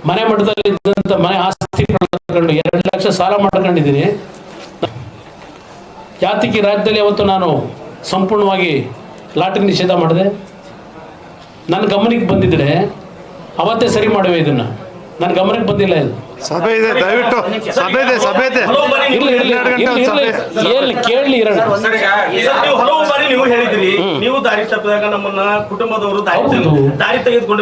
ಮನೆ ಮಟ್ಟದಲ್ಲಿ ಇದ್ದಂಥ ಮನೆ ಆಸ್ತಿ ಕಳ್ಕೊಂಡು 2 ಲಕ್ಷ ಸಾಲ ಮಾಡ್ಕೊಂಡಿದ್ದೀನಿ. ಯಾತಕ್ಕೆ ರಾಜ್ಯದಲ್ಲಿ ಅವತ್ತು ನಾನು ಸಂಪೂರ್ಣವಾಗಿ ಲಾಟ್ರಿ ನಿಷೇಧ ಮಾಡಿದೆ? ನನ್ನ ಗಮನಕ್ಕೆ ಬಂದಿದ್ರೆ ಅವತ್ತೇ ಸರಿ ಮಾಡುವೆ. ಇದನ್ನು ನನ್ನ ಗಮನಕ್ಕೆ ಬಂದಿಲ್ಲ. ಇದು
ಸಭೆ ಇದೆ, ದಯವಿಟ್ಟು ಸಭೆ ಇದೆ, ಸಭೆ ಇದೆ.
ಕೇಳಲಿ ಇರೋಣ.
ನೀವು ಹಲವು ಬಾರಿ ನೀವು ಹೇಳಿದ್ರಿ, ನೀವು ದಾರಿ ತಪ್ಪಿದಾಗ ನಮ್ಮನ್ನ ಕುಟುಂಬದವರು ದಾರಿ ತೆಗೆದುಕೊಂಡು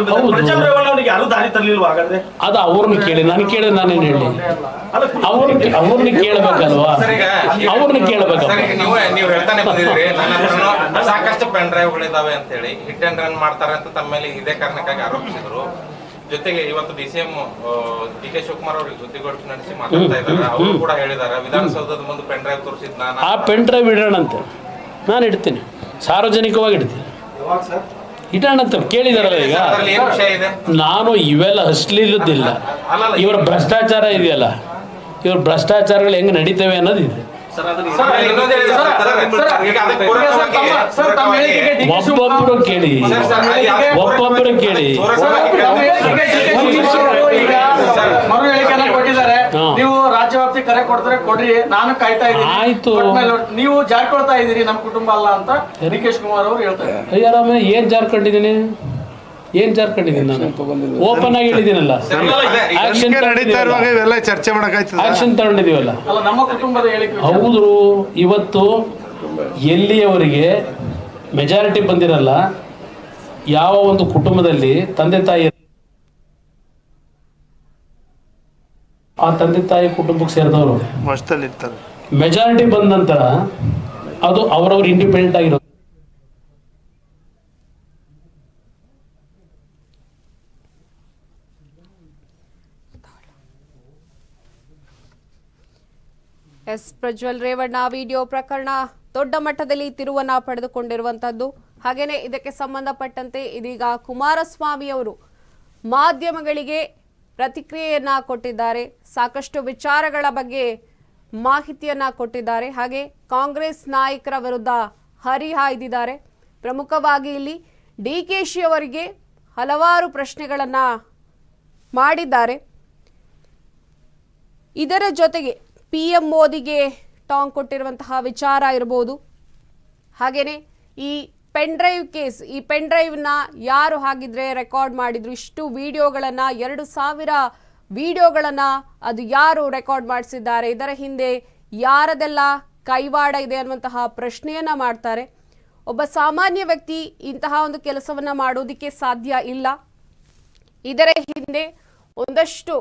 ಅವನಿಗೆ ಯಾರು ದಾರಿ ತರಲಿಲ್ವ? ಹಾಗಾದ್ರೆ
ಅದು ಅವ್ರನ್ನ ಕೇಳಿ, ನಾನು ಕೇಳಿ ನಾನೇನು ಹೇಳಿ? ಅವ್ರನ್ನ ಕೇಳಬೇಕಲ್ವಾ? ಅವ್ರನ್ನ ಕೇಳಬೇಕು.
ನೀವು ಹೇಳ್ತಾನೆ ಬಂದಿದ್ರಿ, ನನ್ನ ಸಾಕಷ್ಟು ಪೆನ್ ಡ್ರೈವ್ಗಳಿದಾವೆ ಅಂತ ಹೇಳಿ ಹಿಟ್ ಅಂಡ್ ರನ್ ಮಾಡ್ತಾರೆ ಅಂತ ತಮ್ಮ ಮೇಲೆ ಇದೇ ಕಾರಣಕ್ಕಾಗಿ ಆರೋಪಿಸಿದ್ರು. ಜೊತೆಗೆ ಇವತ್ತು DCM DK ಶಿವಕುಮಾರ್ ಅವರಿಗೆ ಸುದ್ದಿಗೋಷ್ಠಿ ನಡೆಸಿ ಮಾತಾಡ್ತಾ ಇದ್ದಾರೆ. ಅವರು ಕೂಡ ಹೇಳಿದ್ದಾರೆ ವಿಧಾನಸೌಧದ ಮುಂದೆ ಪೆನ್ ಡ್ರೈವ್ ತೋರಿಸಿದ್ ನಾನು
ಆ ಪೆನ್ ಡ್ರೈವ್ ಇಡೋಣಂತೆ, ನಾನು ಇಡ್ತೀನಿ, ಸಾರ್ವಜನಿಕವಾಗಿ ಇಡ್ತೀನಿ, ಇಡೋಣಂತ ಕೇಳಿದಾರಲ್ಲ ಈಗ.
ಅದರಲ್ಲಿ ಏನ್ ವಿಷಯ ಇದೆ?
ನಾನು ಇವೆಲ್ಲ ಅಶ್ಲೀಲದ್ದಿಲ್ಲ, ಇವರ ಭ್ರಷ್ಟಾಚಾರ ಇದೆಯಲ್ಲ, ಇವ್ರ ಭ್ರಷ್ಟಾಚಾರಗಳು ಹೆಂಗೆ ನಡೀತವೆ ಅನ್ನೋದಿದೆ. ಒಬ್ಬೊಬ್ಬರು ಕೇಳಿ, ಒಬ್ಬೊಬ್ಬರು ಕೇಳಿ.
ಮರು ಹೇಳಿಕೆಯನ್ನ ಕೊಟ್ಟಿದ್ದಾರೆ. ನೀವು ರಾಜ್ಯವ್ಯಾಪ್ತಿ ಕರೆ ಕೊಡ್ತಾರೆ ಕೊಡ್ರಿ, ನಾನು ಕಾಯ್ತಾ ಇದ್ದೀನಿ.
ಆಯ್ತು,
ನೀವು ಜಾರ್ಕೊಳ್ತಾ ಇದ್ದೀರಿ ನಮ್ಮ ಕುಟುಂಬ ಅಲ್ಲ ಅಂತ DK ಶಿವಕುಮಾರ್ ಅವರು ಹೇಳ್ತಾರೆ.
ಅಯ್ಯಾರಾಮ ಏನ್ ಜಾರ್ಕೊಂಡಿದ್ದೀನಿ, ಏನ್ ಜಾರ್ಕೊಂಡಿದ್ದೀನಿ? ನಾನು ಓಪನ್ ಆಗಿ ಹೇಳಿದ್ದೀನಲ್ಲ, ಆಕ್ಷನ್
ನಡೀತಾ ಇರುವಾಗ ಇವೆಲ್ಲ ಚರ್ಚೆ ಮಾಡಕ್ಕಾಯ್ತದೆ.
ಆಕ್ಷನ್ ತಗೊಂಡಿದೀವಲ್ಲ.
ಅಲ್ಲ, ನಮ್ಮ ಕುಟುಂಬದ ಹೇಳಿಕೆ.
ಹೌದು, ಇವತ್ತು ಎಲ್ಲಿಯವರೆಗೆ ಮೆಜಾರಿಟಿ ಬಂದಿರಲ್ಲ, ಯಾವ ಒಂದು ಕುಟುಂಬದಲ್ಲಿ ತಂದೆ ತಾಯಿ ಆ ತಂದೆ ತಾಯಿ ಕುಟುಂಬಕ್ಕೆ ಸೇರಿದವರು
ಮಸ್ತಲ್ಲಿ ಇರ್ತಾರೆ.
ಮೆಜಾರಿಟಿ ಬಂದ ನಂತರ ಅದು ಅವರವ್ರು ಇಂಡಿಪೆಂಡೆಂಟ್ ಆಗಿರೋದು.
ಪ್ರಜ್ವಲ್ ರೇವಣ್ಣ ವಿಡಿಯೋ ಪ್ರಕರಣ ದೊಡ್ಡ ಮಟ್ಟದಲ್ಲಿ ತಿರುವನ್ನ ಪಡೆದುಕೊಂಡಿರುವಂತದ್ದು. ಹಾಗೇನೆ ಇದಕ್ಕೆ ಸಂಬಂಧಪಟ್ಟಂತೆ ಇದೀಗ ಕುಮಾರಸ್ವಾಮಿ ಅವರು ಮಾಧ್ಯಮಗಳಿಗೆ ಪ್ರತಿಕ್ರಿಯೆಯನ್ನ ಕೊಟ್ಟಿದ್ದಾರೆ. ಸಾಕಷ್ಟು ವಿಚಾರಗಳ ಬಗ್ಗೆ ಮಾಹಿತಿಯನ್ನ ಕೊಟ್ಟಿದ್ದಾರೆ. ಹಾಗೆ ಕಾಂಗ್ರೆಸ್ ನಾಯಕರ ವಿರುದ್ಧ ಹರಿಹಾಯ್ದಿದ್ದಾರೆ. ಪ್ರಮುಖವಾಗಿ ಇಲ್ಲಿ DKಶಿ ಅವರಿಗೆ ಹಲವಾರು ಪ್ರಶ್ನೆಗಳನ್ನ ಮಾಡಿದ್ದಾರೆ. ಇದರ ಜೊತೆಗೆ PM ಮೋದಿಗೆ ಟಾಂಗ್ ಕೊಟ್ಟಿರುವಂತಹ ವಿಚಾರ ಇರಬಹುದು. ಹಾಗೇನೆ ಈ ಪೆನ್ ಡ್ರೈವ್ ಕೇಸ್, ಈ ಪೆನ್ ಡ್ರೈವ್ನ ಯಾರು ಹಾಗಿದ್ರೆ ರೆಕಾರ್ಡ್ ಮಾಡಿದ್ರು, ಇಷ್ಟು ವಿಡಿಯೋಗಳನ್ನು 2000 ವಿಡಿಯೋಗಳನ್ನು ಅದು ಯಾರು ರೆಕಾರ್ಡ್ ಮಾಡಿಸಿದ್ದಾರೆ, ಇದರ ಹಿಂದೆ ಯಾರದೆಲ್ಲ ಕೈವಾಡ ಇದೆ ಅನ್ನುವಂತಹ ಪ್ರಶ್ನೆಯನ್ನ ಮಾಡ್ತಾರೆ. ಒಬ್ಬ ಸಾಮಾನ್ಯ ವ್ಯಕ್ತಿ ಇಂತಹ ಒಂದು ಕೆಲಸವನ್ನ ಮಾಡೋದಕ್ಕೆ ಸಾಧ್ಯ ಇಲ್ಲ. ಇದರ ಹಿಂದೆ ಒಂದಷ್ಟು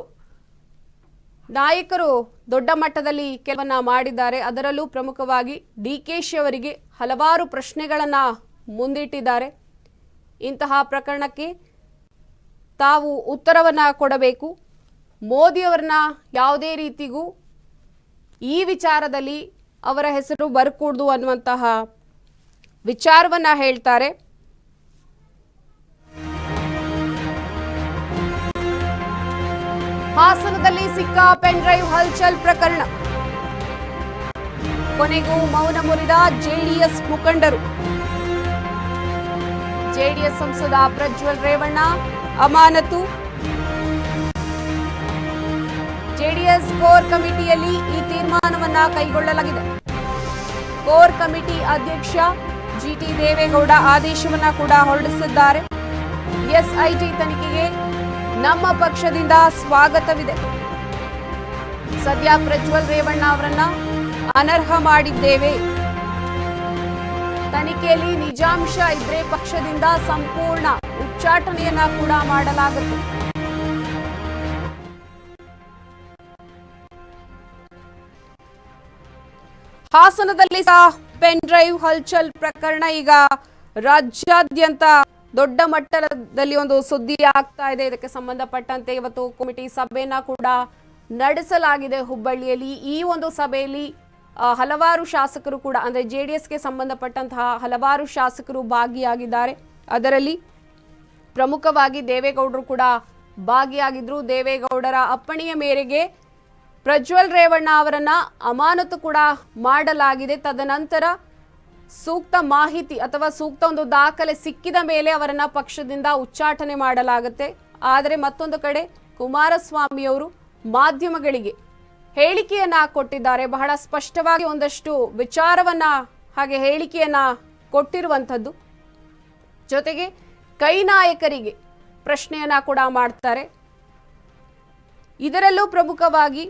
ನಾಯಕರು ದೊಡ್ಡ ಮಟ್ಟದಲ್ಲಿ ಕೆಲವನ್ನ ಮಾಡಿದ್ದಾರೆ. ಅದರಲ್ಲೂ ಪ್ರಮುಖವಾಗಿ DKಶಿ ಅವರಿಗೆ ಹಲವಾರು ಪ್ರಶ್ನೆಗಳನ್ನ ಮುಂದಿಟ್ಟಿದ್ದಾರೆ. ಇಂತಹ ಪ್ರಕರಣಕ್ಕೆ ತಾವು ಉತ್ತರವನ್ನ ಕೊಡಬೇಕು, ಮೋದಿಯವರನ್ನ ಯಾವುದೇ ರೀತಿಗೂ ಈ ವಿಚಾರದಲ್ಲಿ ಅವರ ಹೆಸರು ಬರಕೂಡದು ಅನ್ನುವಂತಹ ವಿಚಾರವನ್ನ ಹೇಳ್ತಾರೆ. ಹಾಸನದಲ್ಲಿ ಸಿಕ್ಕ ಪೆನ್ ಡ್ರೈವ್ ಹಲ್ಚಲ್ ಪ್ರಕರಣ, ಕೊನೆಗೂ ಮೌನ ಮುರಿದ JDS ಮುಖಂಡರು. JDS ಸಂಸದ ಪ್ರಜ್ವಲ್ ರೇವಣ್ಣ ಅಮಾನತು. JDS ಕೋರ್ ಕಮಿಟಿಯಲ್ಲಿ ಈ ತೀರ್ಮಾನವನ್ನ ಕೈಗೊಳ್ಳಲಾಗಿದೆ. ಕೋರ್ ಕಮಿಟಿ ಅಧ್ಯಕ್ಷ GT ದೇವೇಗೌಡ ಆದೇಶವನ್ನ ಕೂಡ ಹೊರಡಿಸಿದ್ದಾರೆ. SIT ತನಿಖೆಗೆ ನಮ್ಮ ಪಕ್ಷದಿಂದ ಸ್ವಾಗತವಿದೆ. ಸದ್ಯ ಪ್ರಜ್ವಲ್ ರೇವಣ್ಣ ಅವರನ್ನ ಅನರ್ಹ ಮಾಡಿದ್ದೇವೆ. ತನಿಖೆಯಲ್ಲಿ ನಿಜಾಂಶ ಇದ್ರೆ ಪಕ್ಷದಿಂದ ಸಂಪೂರ್ಣ ಉಚ್ಚಾಟನೆಯನ್ನ ಕೂಡ ಮಾಡಲಾಗುತ್ತೆ. ಹಾಸನದಲ್ಲಿ ಪೆನ್ ಡ್ರೈವ್ ಹಲ್ಚಲ್ ಪ್ರಕರಣ ಈಗ ರಾಜ್ಯಾದ್ಯಂತ ದೊಡ್ಡ ಮಟ್ಟದಲ್ಲಿ ಒಂದು ಸುದ್ದಿ ಆಗ್ತಾ ಇದೆ. ಇದಕ್ಕೆ ಸಂಬಂಧಪಟ್ಟಂತೆ ಇವತ್ತು ಕಮಿಟಿ ಸಭೆಯನ್ನ ಕೂಡ ನಡೆಸಲಾಗಿದೆ ಹುಬ್ಬಳ್ಳಿಯಲ್ಲಿ. ಈ ಒಂದು ಸಭೆಯಲ್ಲಿ ಹಲವಾರು ಶಾಸಕರು ಕೂಡ, ಅಂದ್ರೆ JDSಗೆ ಸಂಬಂಧಪಟ್ಟಂತಹ ಹಲವಾರು ಶಾಸಕರು ಭಾಗಿಯಾಗಿದ್ದಾರೆ. ಅದರಲ್ಲಿ ಪ್ರಮುಖವಾಗಿ ದೇವೇಗೌಡರು ಕೂಡ ಭಾಗಿಯಾಗಿದ್ರು. ದೇವೇಗೌಡರ ಅಪ್ಪಣೆಯ ಮೇರೆಗೆ ಪ್ರಜ್ವಲ್ ರೇವಣ್ಣ ಅವರನ್ನ ಅಮಾನತು ಕೂಡ ಮಾಡಲಾಗಿದೆ. ತದನಂತರ ಸೂಕ್ತ ಮಾಹಿತಿ ಅಥವಾ ಸೂಕ್ತ ಒಂದು ದಾಖಲೆ ಸಿಕ್ಕಿದ ಮೇಲೆ ಅವರನ್ನ ಪಕ್ಷದಿಂದ ಉಚ್ಚಾಟನೆ ಮಾಡಲಾಗುತ್ತೆ. ಆದರೆ ಮತ್ತೊಂದು ಕಡೆ ಕುಮಾರಸ್ವಾಮಿ ಅವರು ಮಾಧ್ಯಮಗಳಿಗೆ ಹೇಳಿಕೆಯನ್ನ ಕೊಟ್ಟಿದ್ದಾರೆ. ಬಹಳ ಸ್ಪಷ್ಟವಾಗಿ ಒಂದಷ್ಟು ವಿಚಾರವನ್ನ ಹಾಗೆ ಹೇಳಿಕೆಯನ್ನ ಕೊಟ್ಟಿರುವಂಥದ್ದು. ಜೊತೆಗೆ ಕೈ ನಾಯಕರಿಗೆ ಪ್ರಶ್ನೆಯನ್ನ ಕೂಡ ಮಾಡ್ತಾರೆ. ಇದರಲ್ಲೂ ಪ್ರಮುಖವಾಗಿ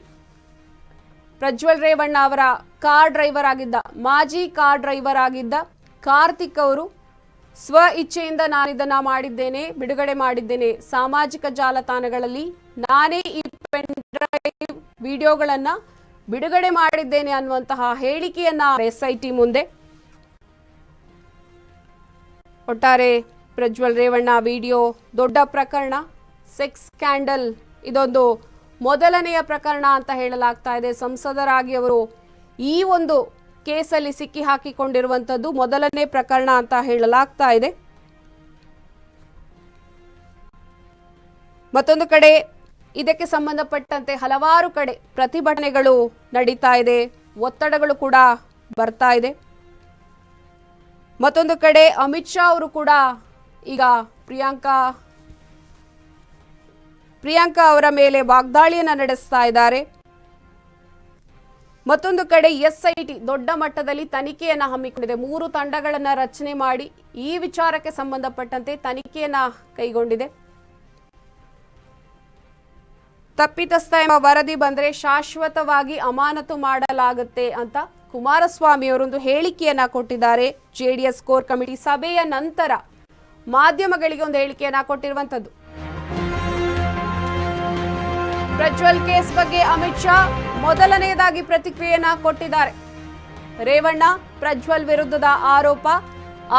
ಪ್ರಜ್ವಲ್ ರೇವಣ್ಣ ಅವರ ಕಾರ್ ಡ್ರೈವರ್ ಆಗಿದ್ದ, ಮಾಜಿ ಕಾರ್ ಡ್ರೈವರ್ ಆಗಿದ್ದ ಕಾರ್ತಿಕ್ ಅವರು ಸ್ವ ಇಚ್ಛೆಯಿಂದ ನಾನು ಇದನ್ನ ಮಾಡಿದ್ದೇನೆ, ಬಿಡುಗಡೆ ಮಾಡಿದ್ದೇನೆ, ಸಾಮಾಜಿಕ ಜಾಲತಾಣಗಳಲ್ಲಿ ನಾನೇ ಈ ಪೆನ್ ಡ್ರೈವ್ ವಿಡಿಯೋಗಳನ್ನ ಬಿಡುಗಡೆ ಮಾಡಿದ್ದೇನೆ ಅನ್ನುವಂತಹ ಹೇಳಿಕೆಯನ್ನ SIT ಮುಂದೆ. ಒಟ್ಟಾರೆ ಪ್ರಜ್ವಲ್ ರೇವಣ್ಣ ವಿಡಿಯೋ ದೊಡ್ಡ ಪ್ರಕರಣ, ಸೆಕ್ಸ್ ಸ್ಕ್ಯಾಂಡಲ್ ಇದೊಂದು ಮೊದಲನೆಯ ಪ್ರಕರಣ ಅಂತ ಹೇಳಲಾಗ್ತಾ ಇದೆ. ಸಂಸದರಾಗಿ ಅವರು ಈ ಒಂದು ಕೇಸಲ್ಲಿ ಸಿಕ್ಕಿ ಹಾಕಿಕೊಂಡಿರುವಂಥದ್ದು ಮೊದಲನೇ ಪ್ರಕರಣ ಅಂತ ಹೇಳಲಾಗ್ತಾ ಇದೆ. ಮತ್ತೊಂದು ಕಡೆ ಇದಕ್ಕೆ ಸಂಬಂಧಪಟ್ಟಂತೆ ಹಲವಾರು ಕಡೆ ಪ್ರತಿಭಟನೆಗಳು ನಡೀತಾ ಇದೆ, ಒತ್ತಡಗಳು ಕೂಡ ಬರ್ತಾ ಇದೆ. ಮತ್ತೊಂದು ಕಡೆ ಅಮಿತ್ ಶಾ ಅವರು ಕೂಡ ಈಗ ಪ್ರಿಯಾಂಕಾ ಅವರ ಮೇಲೆ ವಾಗ್ದಾಳಿಯನ್ನ ನಡೆಸ್ತಾ ಇದ್ದಾರೆ. ಮತ್ತೊಂದು ಕಡೆ SIT ದೊಡ್ಡ ಮಟ್ಟದಲ್ಲಿ ತನಿಖೆಯನ್ನ ಹಮ್ಮಿಕೊಂಡಿದೆ. 3 ತಂಡಗಳನ್ನ ರಚನೆ ಮಾಡಿ ಈ ವಿಚಾರಕ್ಕೆ ಸಂಬಂಧಪಟ್ಟಂತೆ ತನಿಖೆಯನ್ನ ಕೈಗೊಂಡಿದೆ. ತಪ್ಪಿತಸ್ಥ ಎಂಬ ವರದಿ ಬಂದರೆ ಶಾಶ್ವತವಾಗಿ ಅಮಾನತು ಮಾಡಲಾಗುತ್ತೆ ಅಂತ ಕುಮಾರಸ್ವಾಮಿ ಅವರೊಂದು ಹೇಳಿಕೆಯನ್ನ ಕೊಟ್ಟಿದ್ದಾರೆ. JDS ಕೋರ್ ಕಮಿಟಿ ಸಭೆಯ ನಂತರ ಮಾಧ್ಯಮಗಳಿಗೆ ಒಂದು ಹೇಳಿಕೆಯನ್ನ ಕೊಟ್ಟಿರುವಂತದ್ದು. ಪ್ರಜ್ವಲ್ ಕೇಸ್ ಬಗ್ಗೆ ಅಮಿತ್ ಶಾ ಮೊದಲನೆಯದಾಗಿ ಪ್ರತಿಕ್ರಿಯೆಯನ್ನ ಕೊಟ್ಟಿದ್ದಾರೆ. ರೇವಣ್ಣ ಪ್ರಜ್ವಲ್ ವಿರುದ್ಧದ ಆರೋಪ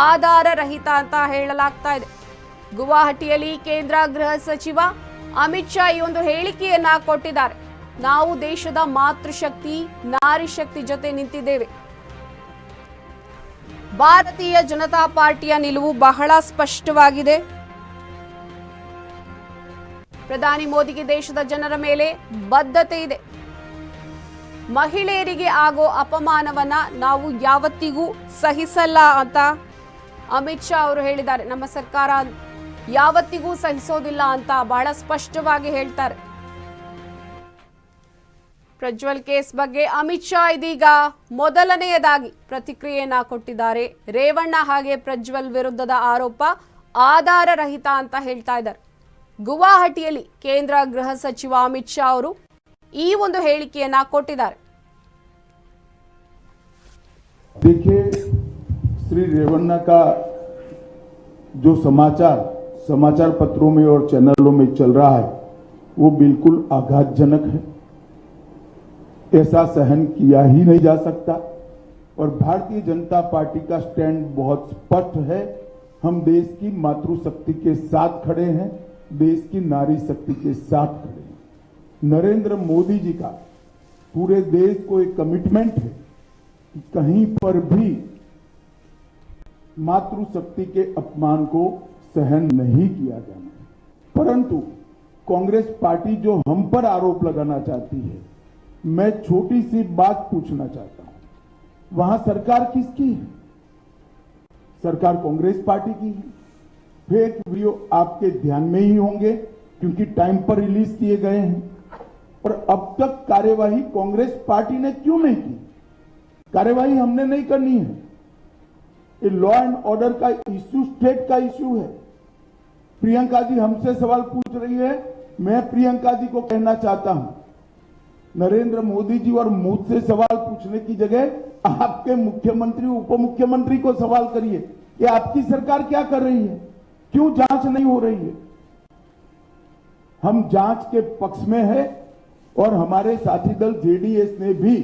ಆಧಾರ ರಹಿತ ಅಂತ ಹೇಳಲಾಗ್ತಾ ಇದೆ. ಗುವಾಹಟಿಯಲ್ಲಿ ಕೇಂದ್ರ ಗೃಹ ಸಚಿವ ಅಮಿತ್ ಶಾ ಈ ಒಂದು ಹೇಳಿಕೆಯನ್ನ ಕೊಟ್ಟಿದ್ದಾರೆ. ನಾವು ದೇಶದ ಮಾತೃಶಕ್ತಿ ನಾರಿ ಶಕ್ತಿ ಜೊತೆ ನಿಂತಿದ್ದೇವೆ. ಭಾರತೀಯ ಜನತಾ ಪಾರ್ಟಿಯ ನಿಲುವು ಬಹಳ ಸ್ಪಷ್ಟವಾಗಿದೆ. ಪ್ರಧಾನಿ ಮೋದಿಗೆ ದೇಶದ ಜನರ ಮೇಲೆ ಬದ್ಧತೆ ಇದೆ. ಮಹಿಳೆಯರಿಗೆ ಆಗೋ ಅಪಮಾನವನ್ನ ನಾವು ಯಾವತ್ತಿಗೂ ಸಹಿಸಲ್ಲ ಅಂತ ಅಮಿತ್ ಶಾ ಅವರು ಹೇಳಿದ್ದಾರೆ. ನಮ್ಮ ಸರ್ಕಾರ ಯಾವತ್ತಿಗೂ ಸಹಿಸೋದಿಲ್ಲ ಅಂತ ಬಹಳ ಸ್ಪಷ್ಟವಾಗಿ ಹೇಳ್ತಾರೆ. ಪ್ರಜ್ವಲ್ ಕೇಸ್ ಬಗ್ಗೆ ಅಮಿತ್ ಶಾ ಇದೀಗ ಮೊದಲನೆಯದಾಗಿ ಪ್ರತಿಕ್ರಿಯೆಯನ್ನ ಕೊಟ್ಟಿದ್ದಾರೆ. ರೇವಣ್ಣ ಹಾಗೆ ಪ್ರಜ್ವಲ್ ವಿರುದ್ಧದ ಆರೋಪ ಆಧಾರ ರಹಿತ ಅಂತ ಹೇಳ್ತಾ ಇದ್ದಾರೆ. ಗುವಾಹಟಿಯಲ್ಲಿ ಕೇಂದ್ರ ಗೃಹ ಸಚಿವ ಅಮಿತ್ ಶಾ ಅವರು ಈ ಒಂದು ಹೇಳಿಕೆಯನ್ನ ಕೊಟ್ಟಿದ್ದಾರೆ.
देखिए, श्री रेवन्ना का जो समाचार पत्रों में और चैनलों में चल रहा है वो बिल्कुल आघातजनक है. ऐसा सहन किया ही नहीं जा सकता और भारतीय जनता पार्टी का स्टैंड बहुत स्पष्ट है. हम देश की मातृशक्ति के साथ खड़े हैं, देश की नारी शक्ति के साथ खड़े हैं. नरेंद्र मोदी जी का पूरे देश को एक कमिटमेंट है कि कहीं पर भी मातृशक्ति के अपमान को सहन नहीं किया जाना. परंतु कांग्रेस पार्टी जो हम पर आरोप लगाना चाहती है, मैं छोटी सी बात पूछना चाहता हूं. वहां सरकार किसकी है? सरकार कांग्रेस पार्टी की है. फेक वीडियो आपके ध्यान में ही होंगे क्योंकि टाइम पर रिलीज किए गए हैं. और अब तक कार्यवाही कांग्रेस पार्टी ने क्यों नहीं की? कार्यवाही हमने नहीं करनी है. ये लॉ एंड ऑर्डर का इश्यू स्टेट का इश्यू है. प्रियंका जी हमसे सवाल पूछ रही है. मैं प्रियंका जी को कहना चाहता हूं, नरेंद्र मोदी जी और मुझसे सवाल पूछने की जगह आपके मुख्यमंत्री उप मुख्यमंत्री को सवाल करिए कि आपकी सरकार क्या कर रही है, क्यों जांच नहीं हो रही है. हम जांच के पक्ष में है और हमारे साथी दल JDS ने भी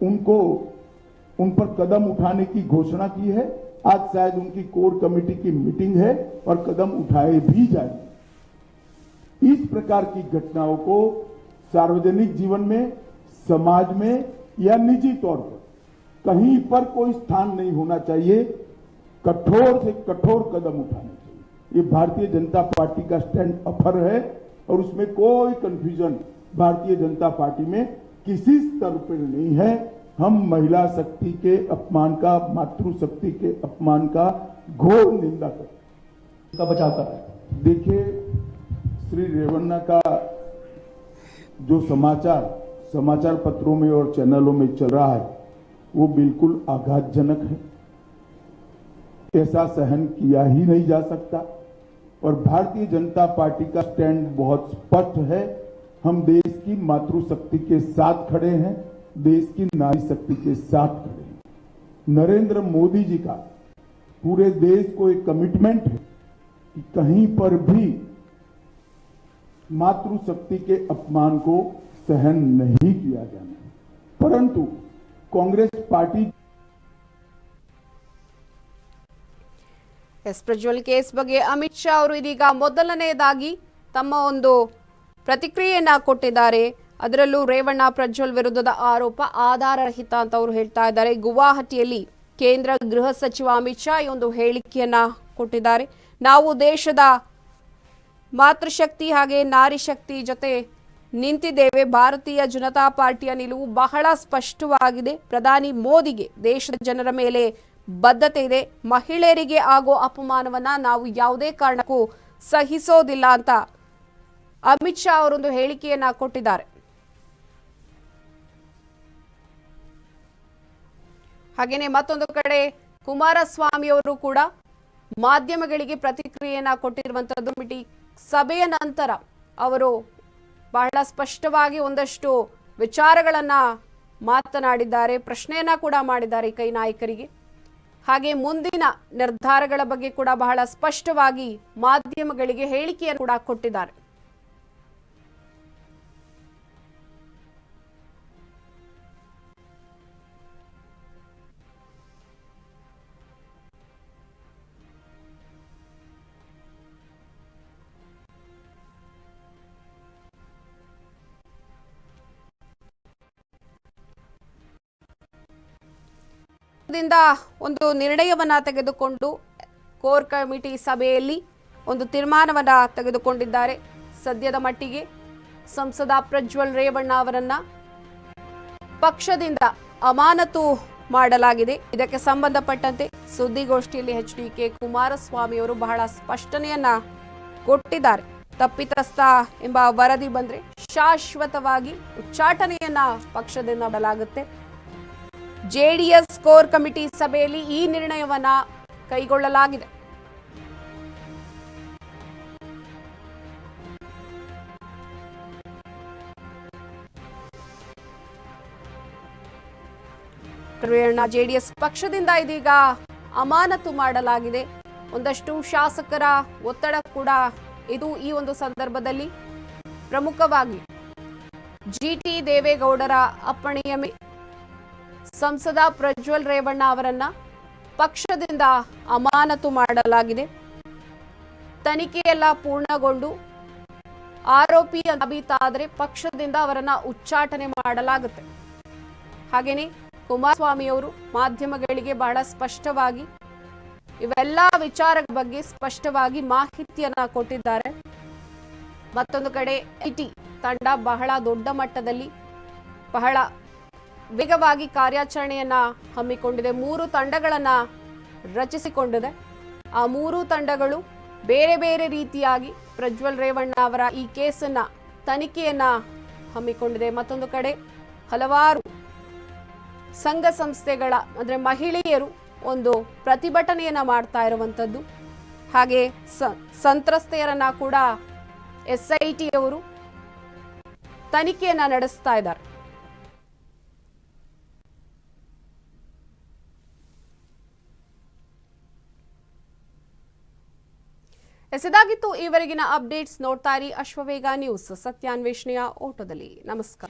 उन पर कदम उठाने की घोषणा की है. आज शायद उनकी कोर कमेटी की मीटिंग है और कदम उठाए भी जाएंगे. इस प्रकार की घटनाओं को सार्वजनिक जीवन में, समाज में या निजी तौर पर कहीं पर कोई स्थान नहीं होना चाहिए. कठोर से कठोर कदम उठाने चाहिए. ये भारतीय जनता पार्टी का स्टैंड अफर है और उसमें कोई कंफ्यूजन भारतीय जनता पार्टी में किसी स्तर पर नहीं है. हम महिला शक्ति के अपमान का, मातृशक्ति के अपमान का घोर निंदा करते हैं. बचाव कर रहे हैं. देखिए, श्री रेवन्ना का जो समाचार पत्रों में और चैनलों में चल रहा है वो बिल्कुल आघातजनक है. ऐसा सहन किया ही नहीं जा सकता और भारतीय जनता पार्टी का स्टैंड बहुत स्पष्ट है. हम देश की मातृशक्ति के साथ खड़े हैं, देश की नारी शक्ति के साथ खड़े हैं. नरेंद्र मोदी जी का पूरे देश को एक कमिटमेंट है कि कहीं पर भी मातृशक्ति के अपमान को सहन नहीं किया जाना. परंतु कांग्रेस पार्टी
ಪ್ರಜ್ವಲ್ ಕೇಸ್ ಬಗ್ಗೆ ಅಮಿತ್ ಶಾ ಅವರು ಇದೀಗ ಮೊದಲನೆಯದಾಗಿ ತಮ್ಮ ಒಂದು ಪ್ರತಿಕ್ರಿಯೆಯನ್ನ ಕೊಟ್ಟಿದ್ದಾರೆ. ಅದರಲ್ಲೂ ರೇವಣ್ಣ ಪ್ರಜ್ವಲ್ ವಿರುದ್ಧದ ಆರೋಪ ಆಧಾರರಹಿತ ಅಂತ ಅವರು ಹೇಳ್ತಾ ಇದ್ದಾರೆ. ಗುವಾಹಟಿಯಲ್ಲಿ ಕೇಂದ್ರ ಗೃಹ ಸಚಿವ ಅಮಿತ್ ಶಾ ಈ ಒಂದು ಹೇಳಿಕೆಯನ್ನ ಕೊಟ್ಟಿದ್ದಾರೆ. ನಾವು ದೇಶದ ಮಾತೃಶಕ್ತಿ ಹಾಗೆ ನಾರಿ ಶಕ್ತಿ ಜೊತೆ ನಿಂತಿದ್ದೇವೆ. ಭಾರತೀಯ ಜನತಾ ಪಾರ್ಟಿಯ ನಿಲುವು ಬಹಳ ಸ್ಪಷ್ಟವಾಗಿದೆ. ಪ್ರಧಾನಿ ಮೋದಿಗೆ ದೇಶದ ಜನರ ಮೇಲೆ ಬದ್ಧತೆ ಇದೆ. ಮಹಿಳೆಯರಿಗೆ ಆಗೋ ಅಪಮಾನವನ್ನ ನಾವು ಯಾವುದೇ ಕಾರಣಕ್ಕೂ ಸಹಿಸೋದಿಲ್ಲ ಅಂತ ಅಮಿತ್ ಶಾ ಅವರೊಂದು ಹೇಳಿಕೆಯನ್ನ ಕೊಟ್ಟಿದ್ದಾರೆ. ಹಾಗೇನೆ ಮತ್ತೊಂದು ಕಡೆ ಕುಮಾರಸ್ವಾಮಿ ಅವರು ಕೂಡ ಮಾಧ್ಯಮಗಳಿಗೆ ಪ್ರತಿಕ್ರಿಯೆಯನ್ನ ಕೊಟ್ಟಿರುವಂತದ್ದು. ಕಮಿಟಿ ಸಭೆಯ ನಂತರ ಅವರು ಬಹಳ ಸ್ಪಷ್ಟವಾಗಿ ಒಂದಷ್ಟು ವಿಚಾರಗಳನ್ನ ಮಾತನಾಡಿದ್ದಾರೆ. ಪ್ರಶ್ನೆಯನ್ನ ಕೂಡ ಮಾಡಿದ್ದಾರೆ ಕೈ ನಾಯಕರಿಗೆ. ಹಾಗೆ ಮುಂದಿನ ನಿರ್ಧಾರಗಳ ಬಗ್ಗೆ ಕೂಡ ಬಹಳ ಸ್ಪಷ್ಟವಾಗಿ ಮಾಧ್ಯಮಗಳಿಗೆ ಹೇಳಿಕೆಯನ್ನು ಕೂಡ ಕೊಟ್ಟಿದ್ದಾರೆ. ಒಂದು ನಿರ್ಣಯವನ್ನ ತೆಗೆದುಕೊಂಡು ಕೋರ್ ಕಮಿಟಿ ಸಭೆಯಲ್ಲಿ ಒಂದು ತೀರ್ಮಾನವನ್ನ ತೆಗೆದುಕೊಂಡಿದ್ದಾರೆ. ಸದ್ಯದ ಮಟ್ಟಿಗೆ ಸಂಸದ ಪ್ರಜ್ವಲ್ ರೇವಣ್ಣ ಅವರನ್ನ ಪಕ್ಷದಿಂದ ಅಮಾನತು ಮಾಡಲಾಗಿದೆ. ಇದಕ್ಕೆ ಸಂಬಂಧಪಟ್ಟಂತೆ ಸುದ್ದಿಗೋಷ್ಠಿಯಲ್ಲಿ ಎಚ್ಡಿಕೆ ಕುಮಾರಸ್ವಾಮಿ ಅವರು ಬಹಳ ಸ್ಪಷ್ಟನೆಯನ್ನ ಕೊಟ್ಟಿದ್ದಾರೆ. ತಪ್ಪಿತಸ್ಥ ಎಂಬ ವರದಿ ಬಂದ್ರೆ ಶಾಶ್ವತವಾಗಿ ಉಚ್ಚಾಟನೆಯನ್ನ ಪಕ್ಷದಿಂದ ಮಾಡಲಾಗುತ್ತೆ. ಜೆಡಿಎಸ್ ಕೋರ್ ಕಮಿಟಿ ಸಭೆಯಲ್ಲಿ ಈ ನಿರ್ಣಯವನ್ನ ಕೈಗೊಳ್ಳಲಾಗಿದೆ. ಜೆಡಿಎಸ್ ಪಕ್ಷದಿಂದ ಇದೀಗ ಅಮಾನತು ಮಾಡಲಾಗಿದೆ. ಒಂದಷ್ಟು ಶಾಸಕರ ಒತ್ತಡ ಕೂಡ ಇದು ಈ ಒಂದು ಸಂದರ್ಭದಲ್ಲಿ ಪ್ರಮುಖವಾಗಿ ಜಿಟಿ ದೇವೇಗೌಡರ ಅಪ್ಪಣೆಯ ಸಂಸದ ಪ್ರಜ್ವಲ್ ರೇವಣ್ಣ ಅವರನ್ನ ಪಕ್ಷದಿಂದ ಅಮಾನತು ಮಾಡಲಾಗಿದೆ. ತನಿಖೆಯೆಲ್ಲ ಪೂರ್ಣಗೊಂಡು ಆರೋಪಿ ಸಾಬೀತಾದರೆ ಪಕ್ಷದಿಂದ ಅವರನ್ನ ಉಚ್ಚಾಟನೆ ಮಾಡಲಾಗುತ್ತೆ. ಹಾಗೇನೆ ಕುಮಾರಸ್ವಾಮಿ ಅವರು ಮಾಧ್ಯಮಗಳಿಗೆ ಬಹಳ ಸ್ಪಷ್ಟವಾಗಿ ಇವೆಲ್ಲ ವಿಚಾರಗಳ ಬಗ್ಗೆ ಸ್ಪಷ್ಟವಾಗಿ ಮಾಹಿತಿಯನ್ನ ಕೊಟ್ಟಿದ್ದಾರೆ. ಮತ್ತೊಂದು ಕಡೆ ಐಟಿ ತಂಡ ಬಹಳ ದೊಡ್ಡ ಮಟ್ಟದಲ್ಲಿ ಬಹಳ ವೇಗವಾಗಿ ಕಾರ್ಯಾಚರಣೆಯನ್ನ ಹಮ್ಮಿಕೊಂಡಿದೆ. 3 ತಂಡಗಳನ್ನ ರಚಿಸಿಕೊಂಡಿದೆ. ಆ 3 ತಂಡಗಳು ಬೇರೆ ಬೇರೆ ರೀತಿಯಾಗಿ ಪ್ರಜ್ವಲ್ ರೇವಣ್ಣ ಅವರ ಈ ಕೇಸನ್ನ ತನಿಖೆಯನ್ನ ಹಮ್ಮಿಕೊಂಡಿದೆ. ಮತ್ತೊಂದು ಕಡೆ ಹಲವಾರು ಸಂಘ ಸಂಸ್ಥೆಗಳ ಅಂದ್ರೆ ಮಹಿಳೆಯರು ಒಂದು ಪ್ರತಿಭಟನೆಯನ್ನ ಮಾಡ್ತಾ ಇರುವಂತದ್ದು. ಹಾಗೆ ಸಂತ್ರಸ್ತೆಯರನ್ನ ಕೂಡ SIT ಅವರು ತನಿಖೆಯನ್ನ ನಡೆಸ್ತಾ ಇದ್ದಾರೆ. ಇದಾಗಿತ್ತು ಈವರೆಗಿನ ಅಪ್ಡೇಟ್ಸ್. ನೋಡ್ತಾ ಇರಿ ಅಶ್ವವೇಗ ನ್ಯೂಸ್, ಸತ್ಯಾನ್ವೇಷಣೆಯ ಓಟದಲ್ಲಿ. ನಮಸ್ಕಾರ.